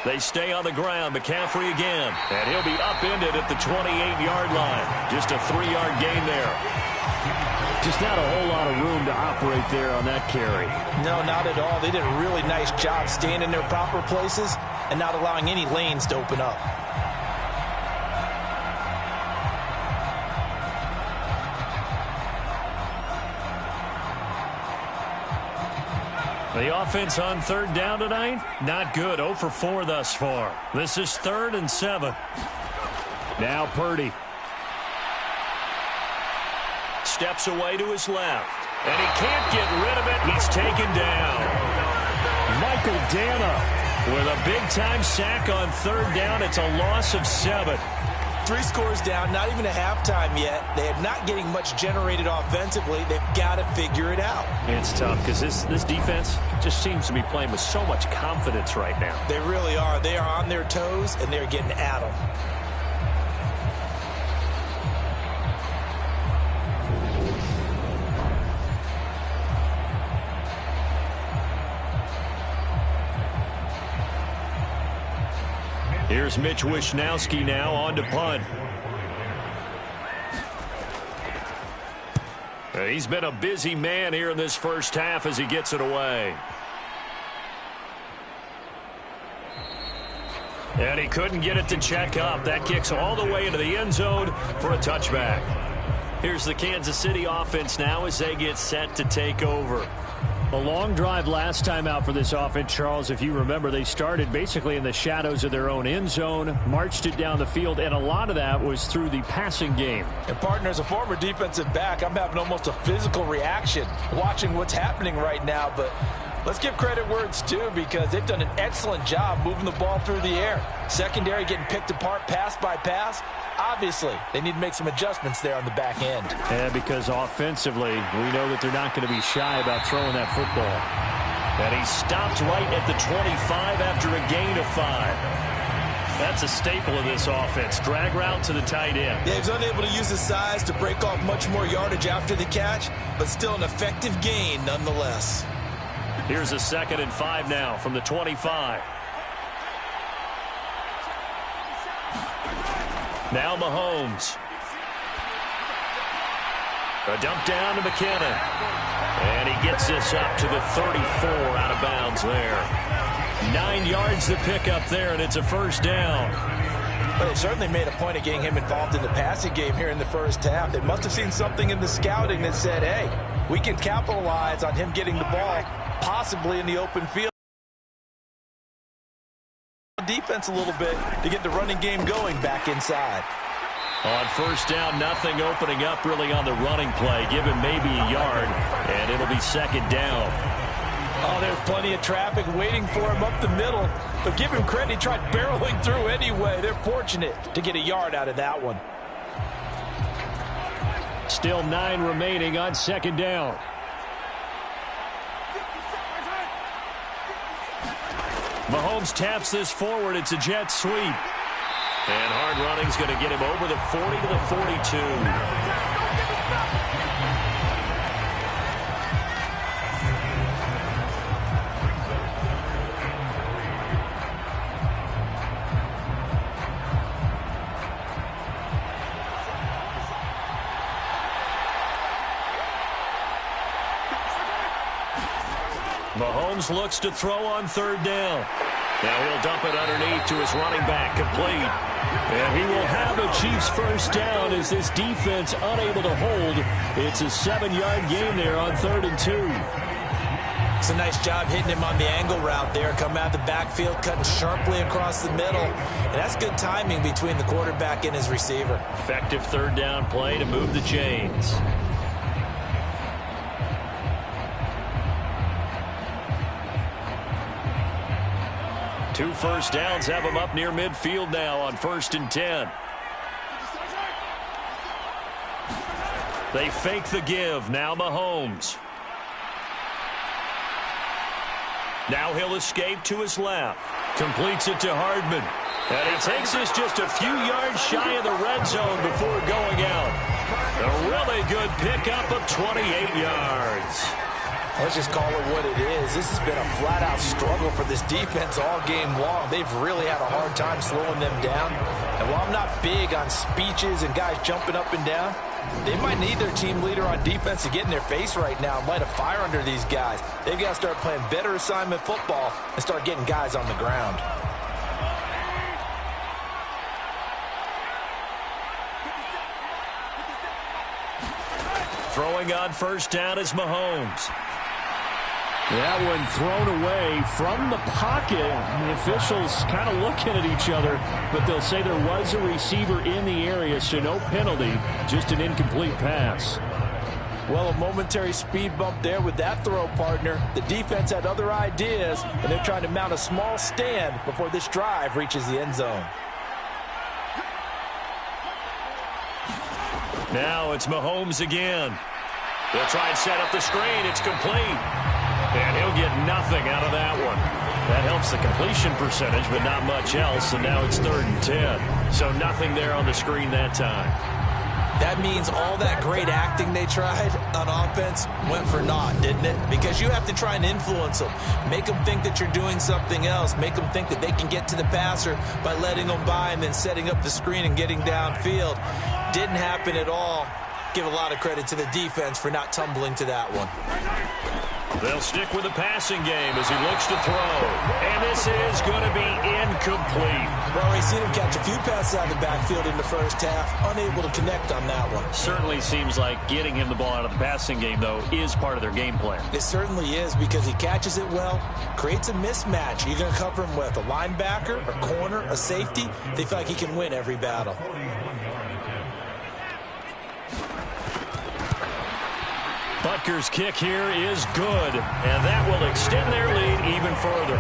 They stay on the ground. McCaffrey again. And he'll be upended at the 28-yard line. Just a 3-yard gain there. Just not a whole lot of room to operate there on that carry. No, not at all. They did a really nice job staying in their proper places and not allowing any lanes to open up. The offense on 3rd down tonight, not good. 0 for 4 thus far. This is 3rd and 7. Now Purdy. Steps away to his left. And he can't get rid of it. He's taken down. Michael Dana with a big-time sack on 3rd down. It's a loss of 7. 3 scores down, not even a halftime yet. They are not getting much generated offensively. They've got to figure it out. It's tough because this defense just seems to be playing with so much confidence right now. They really are. They are on their toes, and they're getting at them. Here's Mitch Wishnowsky now on to punt. He's been a busy man here in this first half as he gets it away. And he couldn't get it to check up. That kicks all the way into the end zone for a touchback. Here's the Kansas City offense now as they get set to take over. A long drive last time out for this offense, Charles. If you remember, they started basically in the shadows of their own end zone, marched it down the field, and a lot of that was through the passing game. And, partner, as a former defensive back, I'm having almost a physical reaction watching what's happening right now. But let's give credit where it's due because they've done an excellent job moving the ball through the air. Secondary getting picked apart pass by pass. Obviously, they need to make some adjustments there on the back end. Yeah, because offensively, we know that they're not going to be shy about throwing that football. And he stopped right at the 25 after a gain of 5. That's a staple of this offense. Drag route to the tight end. Yeah, he's unable to use his size to break off much more yardage after the catch, but still an effective gain nonetheless. Here's a 2nd and 5 now from the 25. Now Mahomes. A dump down to McKinnon. And he gets this up to the 34 out of bounds there. 9 yards to pick up there, and it's a first down. But they certainly made a point of getting him involved in the passing game here in the first half. They must have seen something in the scouting that said, hey, we can capitalize on him getting the ball, possibly in the open field. Defense a little bit to get the running game going back inside. On first down, nothing opening up really on the running play. Give him maybe a yard, and it'll be 2nd down. Oh, there's plenty of traffic waiting for him up the middle. But give him credit, he tried barreling through anyway. They're fortunate to get a yard out of that one. Still 9 remaining on 2nd down. Mahomes taps this forward. It's a jet sweep. And hard running's going to get him over the 40 to the 42. Mahomes looks to throw on 3rd down. Now he'll dump it underneath to his running back, complete. And he will have a Chiefs first down as this defense unable to hold. It's a 7-yard gain there on 3rd and 2. It's a nice job hitting him on the angle route there. Coming out of the backfield, cutting sharply across the middle. And that's good timing between the quarterback and his receiver. Effective 3rd down play to move the chains. 2 first downs have him up near midfield now on 1st and 10. They fake the give. Now Mahomes. Now he'll escape to his left. Completes it to Hardman. And he takes this just a few yards shy of the red zone before going out. A really good pickup of 28 yards. Let's just call it what it is. This has been a flat-out struggle for this defense all game long. They've really had a hard time slowing them down. And while I'm not big on speeches and guys jumping up and down, they might need their team leader on defense to get in their face right now and light a fire under these guys. They've got to start playing better assignment football and start getting guys on the ground. Throwing on 1st down is Mahomes. That one thrown away from the pocket. The officials kind of looking at each other, but they'll say there was a receiver in the area, so no penalty, just an incomplete pass. Well, a momentary speed bump there with that throw, partner. The defense had other ideas, and they're trying to mount a small stand before this drive reaches the end zone. Now it's Mahomes again. They'll try and set up the screen. It's complete. And he'll get nothing out of that one. That helps the completion percentage, but not much else. And now it's 3rd and 10. So nothing there on the screen that time. That means all that great acting they tried on offense went for naught, didn't it? Because you have to try and influence them. Make them think that you're doing something else. Make them think that they can get to the passer by letting them by and then setting up the screen and getting downfield. Didn't happen at all. Give a lot of credit to the defense for not tumbling to that one. They'll stick with the passing game as he looks to throw. And this is going to be incomplete. Well, we've seen him catch a few passes out of the backfield in the first half. Unable to connect on that one. Certainly seems like getting him the ball out of the passing game, though, is part of their game plan. It certainly is because he catches it well, creates a mismatch. You're going to cover him with a linebacker, a corner, a safety. They feel like he can win every battle. Butker's kick here is good, and that will extend their lead even further.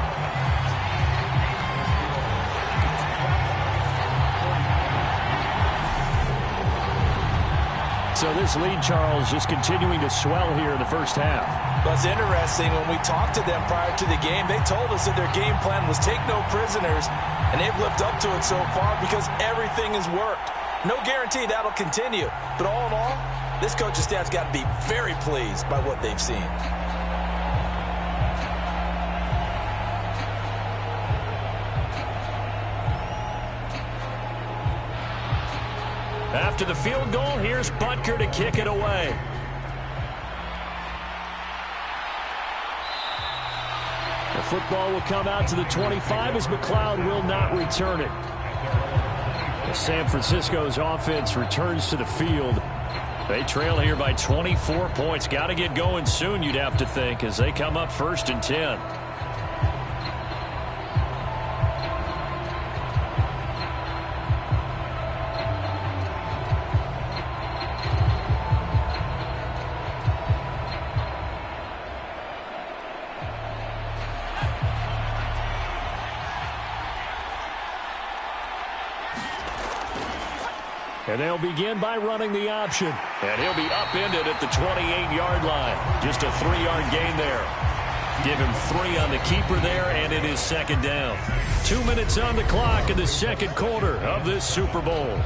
So this lead, Charles, just continuing to swell here in the first half. Well, it's interesting. When we talked to them prior to the game, they told us that their game plan was take no prisoners, and they've lived up to it so far because everything has worked. No guarantee that'll continue, but all in all, this coaching staff's got to be very pleased by what they've seen. After the field goal, here's Butker to kick it away. The football will come out to the 25 as McLeod will not return it. San Francisco's offense returns to the field. They trail here by 24 points. Got to get going soon, you'd have to think, as they come up 1st and 10. And they'll begin by running the option. And he'll be upended at the 28-yard line. Just a 3-yard gain there. Give him 3 on the keeper there, and it is 2nd down. 2 minutes on the clock in the second quarter of this Super Bowl.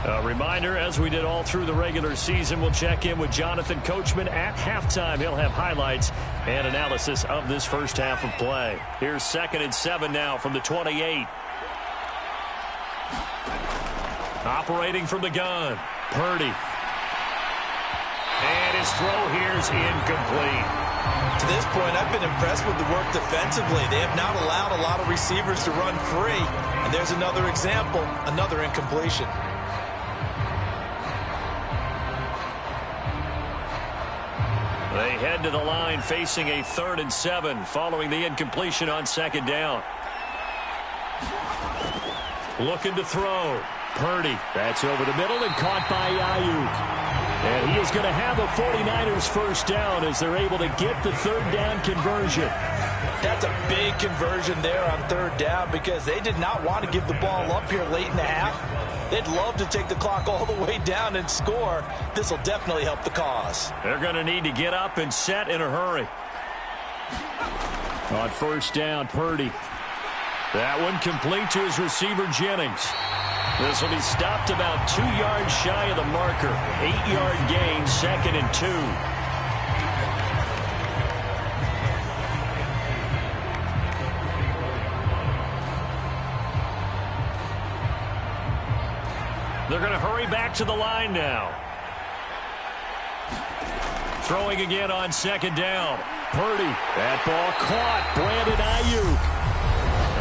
A reminder, as we did all through the regular season, we'll check in with Jonathan Coachman at halftime. He'll have highlights and analysis of this first half of play. Here's 2nd and 7 now from the 28. Operating from the gun, Purdy. And his throw here is incomplete. To this point, I've been impressed with the work defensively. They have not allowed a lot of receivers to run free. And there's another example, another incompletion. They head to the line facing a 3rd and 7 following the incompletion on 2nd down. Looking to throw. Purdy. That's over the middle and caught by Ayuk. And he is going to have a 49ers first down as they're able to get the third down conversion. That's a big conversion there on third down because they did not want to give the ball up here late in the half. They'd love to take the clock all the way down and score. This will definitely help the cause. They're going to need to get up and set in a hurry. On first down, Purdy. That one complete to his receiver, Jennings. This will be stopped about 2 yards shy of the marker. 8-yard gain, 2nd and 2. They're going to hurry back to the line now. Throwing again on 2nd down. Purdy. That ball caught. Brandon Ayuk.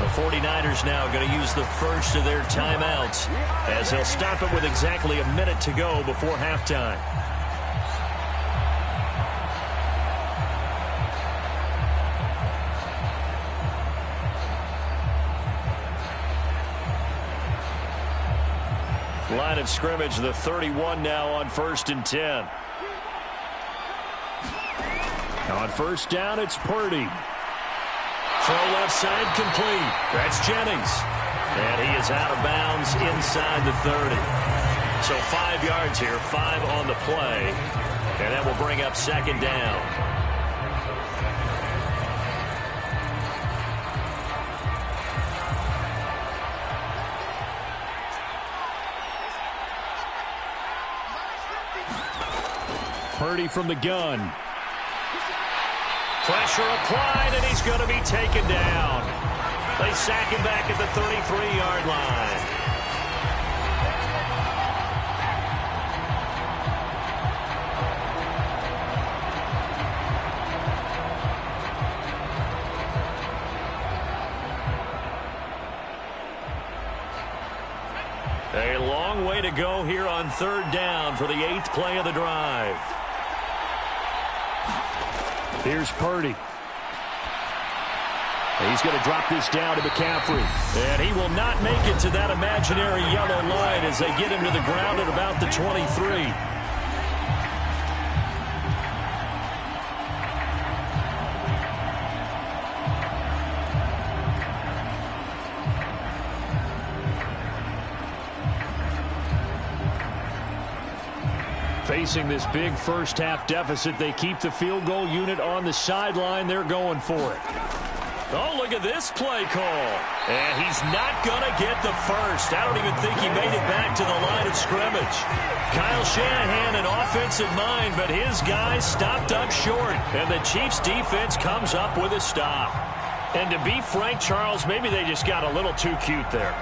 The 49ers now going to use the first of their timeouts as they'll stop it with exactly a minute to go before halftime. Line of scrimmage, the 31 now on 1st and 10. On first down, it's Purdy. Throw left side complete. That's Jennings. And he is out of bounds inside the 30. So 5 yards here, 5 on the play. And that will bring up 2nd down. Purdy from the gun. Pressure applied, and he's going to be taken down. They sack him back at the 33-yard line. A long way to go here on 3rd down for the 8th play of the drive. Here's Purdy. He's going to drop this down to McCaffrey. And he will not make it to that imaginary yellow line as they get him to the ground at about the 23. Facing this big first-half deficit, they keep the field goal unit on the sideline. They're going for it. Oh, look at this play call. And he's not going to get the first. I don't even think he made it back to the line of scrimmage. Kyle Shanahan an offensive mind, but his guys stopped up short. And the Chiefs' defense comes up with a stop. And to be frank, Charles, maybe they just got a little too cute there.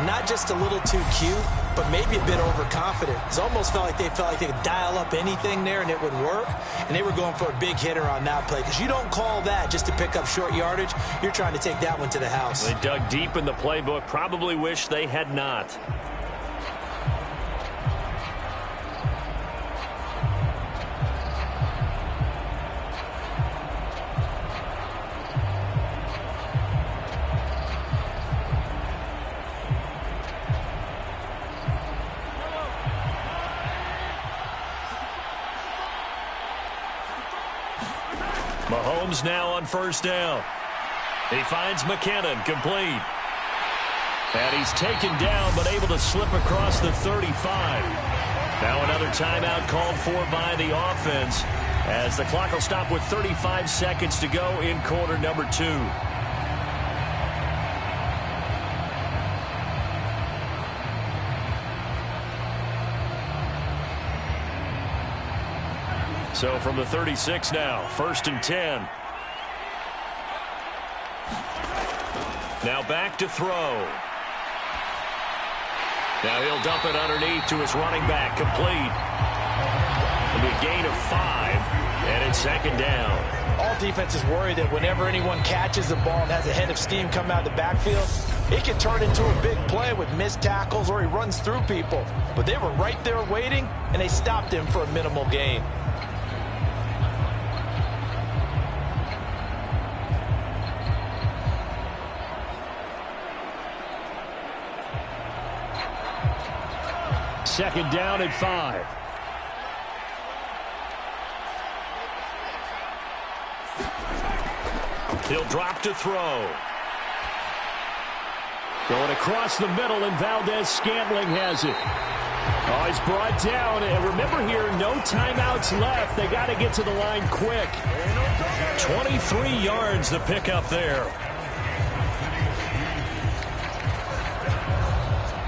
Not just a little too cute, but maybe a bit overconfident. It almost felt like they could dial up anything there and it would work. And they were going for a big hitter on that play because you don't call that just to pick up short yardage. You're trying to take that one to the house. They dug deep in the playbook. Probably wish they had not. Mahomes now on first down. He finds McKinnon, complete. And he's taken down, but able to slip across the 35. Now another timeout called for by the offense, as the clock will stop with 35 seconds to go in quarter number 2. So from the 36 now, 1st and 10. Now back to throw. Now he'll dump it underneath to his running back, complete. It'll be a gain of 5, and it's 2nd down. All defenses worry that whenever anyone catches the ball and has a head of steam come out of the backfield, it can turn into a big play with missed tackles or he runs through people. But they were right there waiting, and they stopped him for a minimal gain. Second down at 5. He'll drop to throw. Going across the middle, and Valdez-Scantling has it. Oh, he's brought down. And remember here, no timeouts left. They got to get to the line quick. 23 yards the pickup there.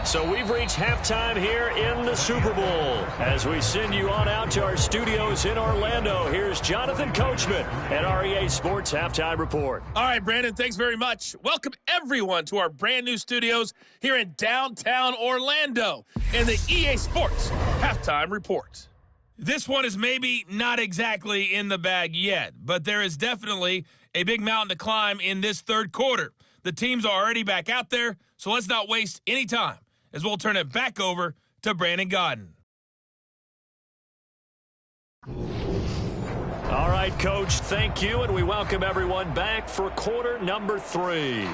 So we've reached halftime here in the Super Bowl. As we send you on out to our studios in Orlando, here's Jonathan Coachman at REA Sports Halftime Report. All right, Brandon, thanks very much. Welcome, everyone, to our brand-new studios here in downtown Orlando in the EA Sports Halftime Report. This one is maybe not exactly in the bag yet, but there is definitely a big mountain to climb in this third quarter. The teams are already back out there, so let's not waste any time, as we'll turn it back over to Brandon Godden. All right, Coach, thank you, and we welcome everyone back for quarter number 3.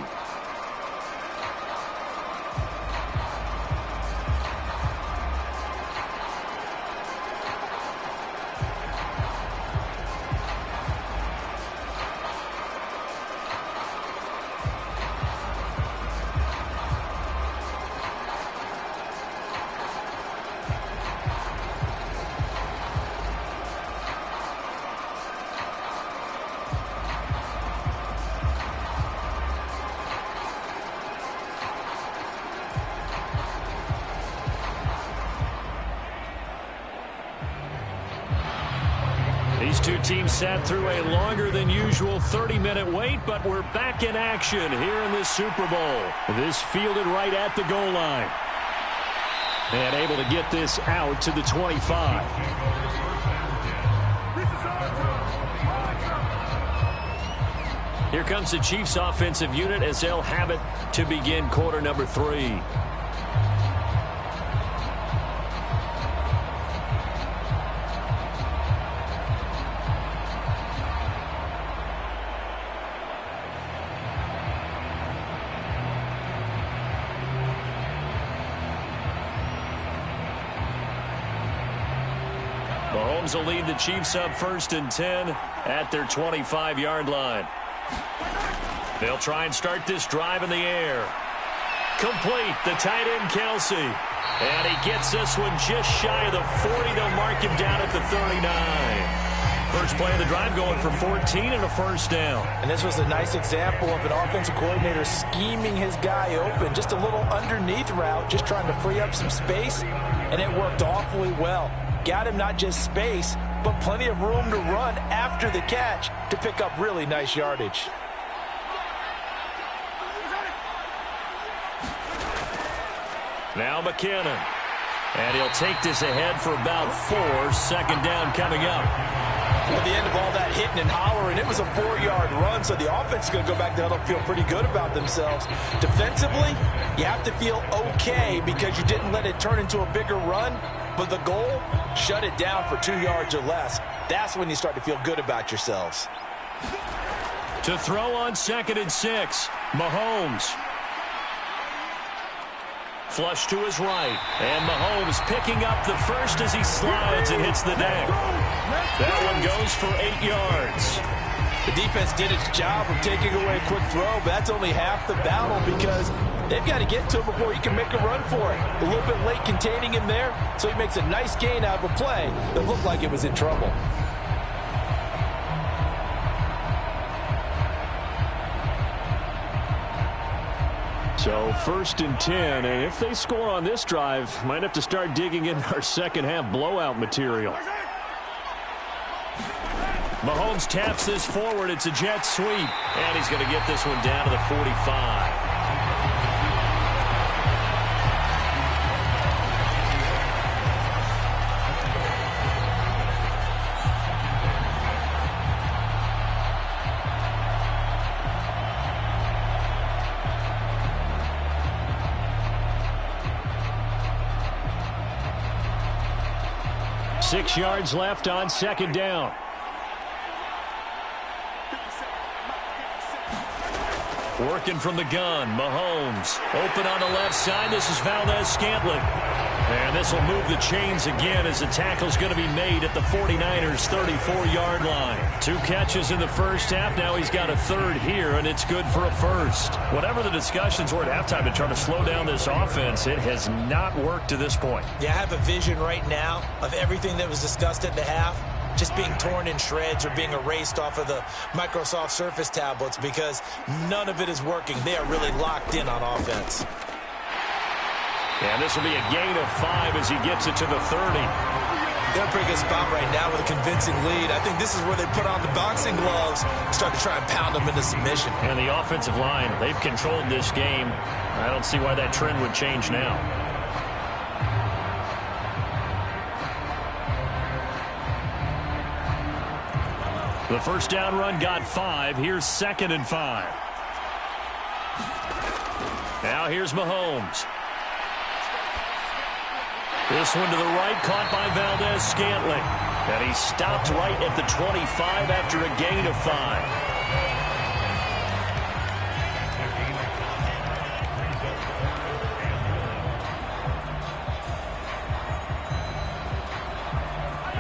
These two teams sat through a longer than usual 30-minute wait, but we're back in action here in this Super Bowl. This fielded right at the goal line. And able to get this out to the 25. Here comes the Chiefs offensive unit as they'll have it to begin quarter number 3. Mahomes will lead the Chiefs up 1st and 10 at their 25-yard line. They'll try and start this drive in the air. Complete, the tight end Kelsey. And he gets this one just shy of the 40. They'll mark him down at the 39. First play of the drive going for 14 and a first down. And this was a nice example of an offensive coordinator scheming his guy open. Just a little underneath route, just trying to free up some space. And it worked awfully well. Got him not just space, but plenty of room to run after the catch to pick up really nice yardage. Now McKinnon. And he'll take this ahead for about 4. 2nd down coming up. At the end of all that hitting and hollering, it was a 4-yard run, so the offense is going to go back down and feel pretty good about themselves. Defensively, you have to feel okay because you didn't let it turn into a bigger run, but the goal, shut it down for 2 yards or less. That's when you start to feel good about yourselves. To throw on 2nd and 6, Mahomes. Flush to his right, and Mahomes picking up the first as he slides and hits the deck. That one goes for 8 yards. The defense did its job of taking away a quick throw, but that's only half the battle because they've got to get to him before he can make a run for it. A little bit late containing him there, so he makes a nice gain out of a play that looked like it was in trouble. So 1st and 10, and if they score on this drive, might have to start digging in our second half blowout material. Mahomes taps this forward. It's a jet sweep, and he's going to get this one down to the 45. 6 yards left on 2nd down. Working from the gun, Mahomes. Open on the left side. This is Valdez-Scantling. And this will move the chains again as the tackle's going to be made at the 49ers' 34-yard line. 2 catches in the first half. Now he's got a third here, and it's good for a first. Whatever the discussions were at halftime to try to slow down this offense, it has not worked to this point. Yeah, I have a vision right now of everything that was discussed at the half just being torn in shreds or being erased off of the Microsoft Surface tablets because none of it is working. They are really locked in on offense. And this will be a gain of 5 as he gets it to the 30. They're in a pretty good spot right now with a convincing lead. I think this is where they put on the boxing gloves, start to try and pound them into submission. And the offensive line, they've controlled this game. I don't see why that trend would change now. The first down run got 5. Here's 2nd and 5. Now here's Mahomes. This one to the right, caught by Valdez-Scantling. And he stopped right at the 25 after a gain of 5.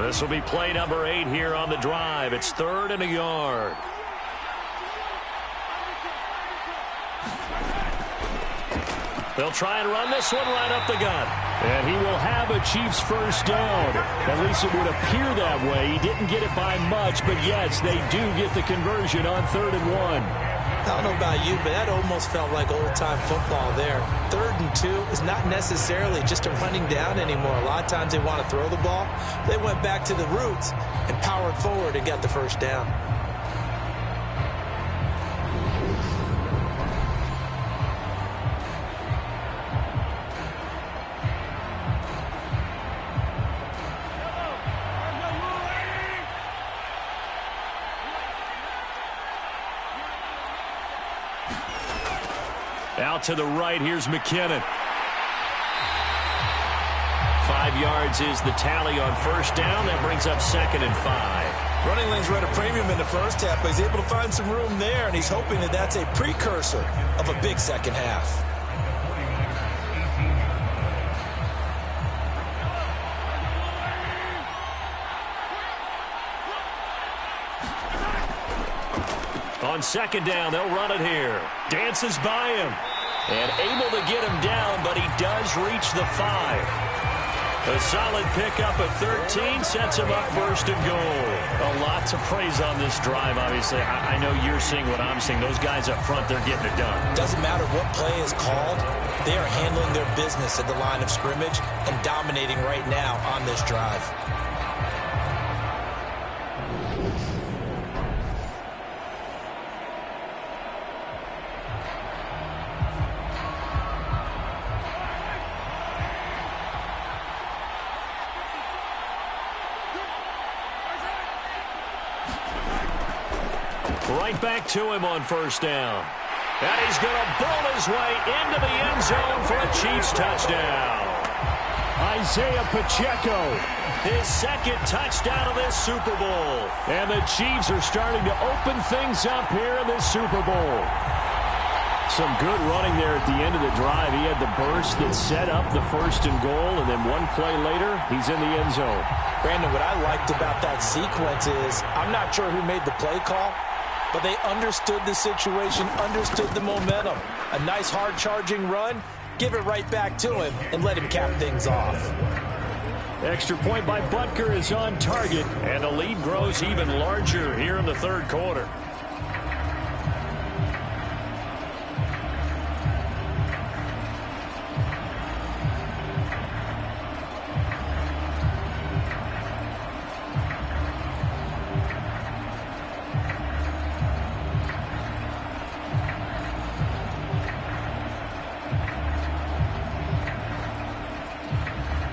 This will be play number 8 here on the drive. It's 3rd and a yard. They'll try and run this one right up the gut. And he will have a Chiefs first down. At least it would appear that way. He didn't get it by much, but yes, they do get the conversion on 3rd and 1. I don't know about you, but that almost felt like old-time football there. 3rd and 2 is not necessarily just a running down anymore. A lot of times they want to throw the ball. They went back to the roots and powered forward and got the first down. Out to the right, here's McKinnon. 5 yards is the tally on first down. That brings up 2nd and 5. Running lanes were at a premium in the first half, but he's able to find some room there, and he's hoping that that's a precursor of a big second half. On 2nd down, they'll run it here. Dances by him. And able to get him down, but he does reach the 5. A solid pickup at 13 sets him up 1st and goal. A lot to praise on this drive, obviously. I know you're seeing what I'm seeing. Those guys up front, they're getting it done. Doesn't matter what play is called. They are handling their business at the line of scrimmage and dominating right now on this drive. Right back to him on first down. And he's going to bowl his way into the end zone for a Chiefs touchdown. Isaiah Pacheco, his 2nd touchdown of this Super Bowl. And the Chiefs are starting to open things up here in this Super Bowl. Some good running there at the end of the drive. He had the burst that set up the 1st and goal, and then one play later, he's in the end zone. Brandon, what I liked about that sequence is I'm not sure who made the play call, but they understood the situation, understood the momentum. A nice hard-charging run, give it right back to him, and let him cap things off. Extra point by Butker is on target, and the lead grows even larger here in the 3rd quarter.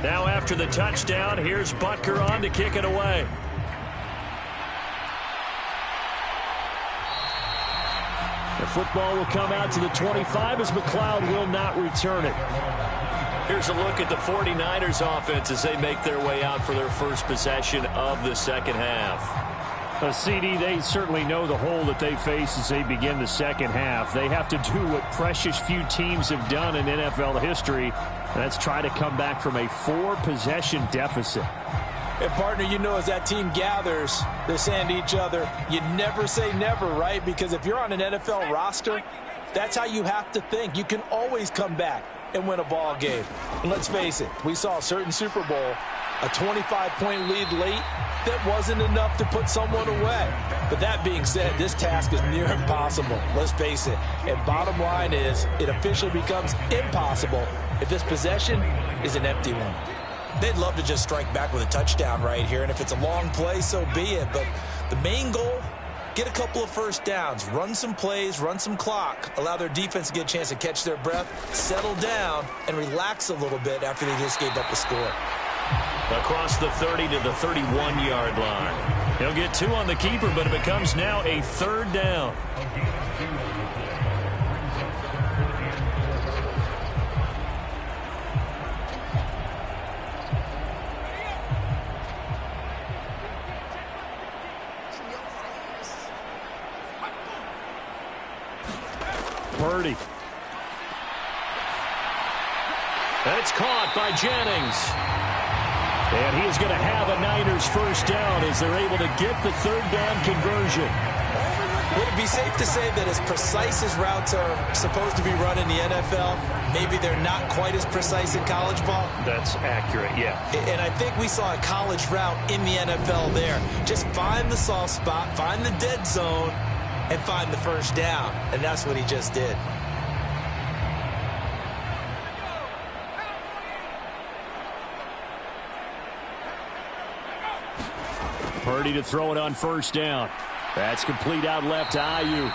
Now after the touchdown, here's Butker on to kick it away. The football will come out to the 25 as McLeod will not return it. Here's a look at the 49ers offense as they make their way out for their first possession of the second half. CD, they certainly know the hole that they face as they begin the second half. They have to do what precious few teams have done in NFL history. That's try to come back from a 4-possession deficit. And, partner, you know, as that team gathers, they're saying to each other, you never say never, right? Because if you're on an NFL roster, that's how you have to think. You can always come back and win a ball game. And let's face it, we saw a certain Super Bowl, a 25-point lead late, that wasn't enough to put someone away. But that being said, this task is near impossible. Let's face it. And bottom line is, it officially becomes impossible if this possession is an empty one. They'd love to just strike back with a touchdown right here, and if it's a long play, so be it. But the main goal, get a couple of first downs, run some plays, run some clock, allow their defense to get a chance to catch their breath, settle down, and relax a little bit after they just gave up the score. Across the 30 to the 31-yard line. He'll get 2 on the keeper, but it becomes now a 3rd down. Purdy. That's caught by Jennings. And he is going to have a Niners first down as they're able to get the 3rd down conversion. Would it be safe to say that as precise as routes are supposed to be run in the NFL, maybe they're not quite as precise in college ball? That's accurate, yeah. And I think we saw a college route in the NFL there. Just find the soft spot, find the dead zone, and find the first down. And that's what he just did. Purdy to throw it on first down. That's complete out left to Ayuk.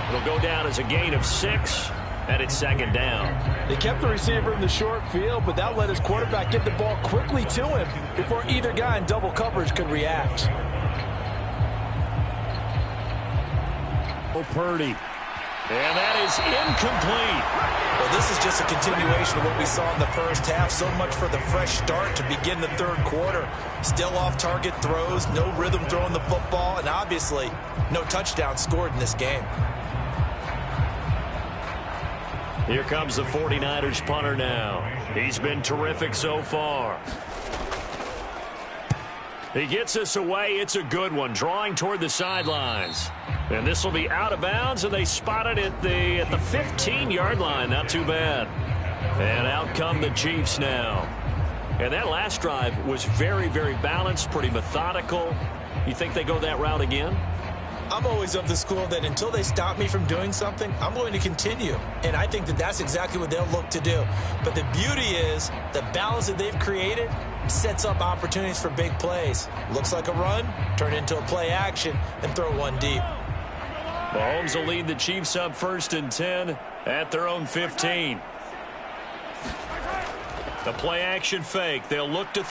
It'll go down as a gain of 6, and it's 2nd down. They kept the receiver in the short field, but that let his quarterback get the ball quickly to him before either guy in double coverage could react. Purdy. And that is incomplete. Well, this is just a continuation of what we saw in the first half. So much for the fresh start to begin the 3rd quarter. Still off-target throws, no rhythm throwing the football, and obviously no touchdown scored in this game. Here comes the 49ers punter now. He's been terrific so far. He gets us away. It's a good one, drawing toward the sidelines. And this will be out of bounds, and they spot it at the 15-yard line. Not too bad. And out come the Chiefs now. And that last drive was very, very balanced, pretty methodical. You think they go that route again? I'm always of the school that until they stop me from doing something, I'm going to continue. And I think that that's exactly what they'll look to do. But the beauty is the balance that they've created sets up opportunities for big plays. Looks like a run, turn it into a play action, and throw one deep. Mahomes will lead the Chiefs up 1st and 10 at their own 15. The play action fake. They'll look to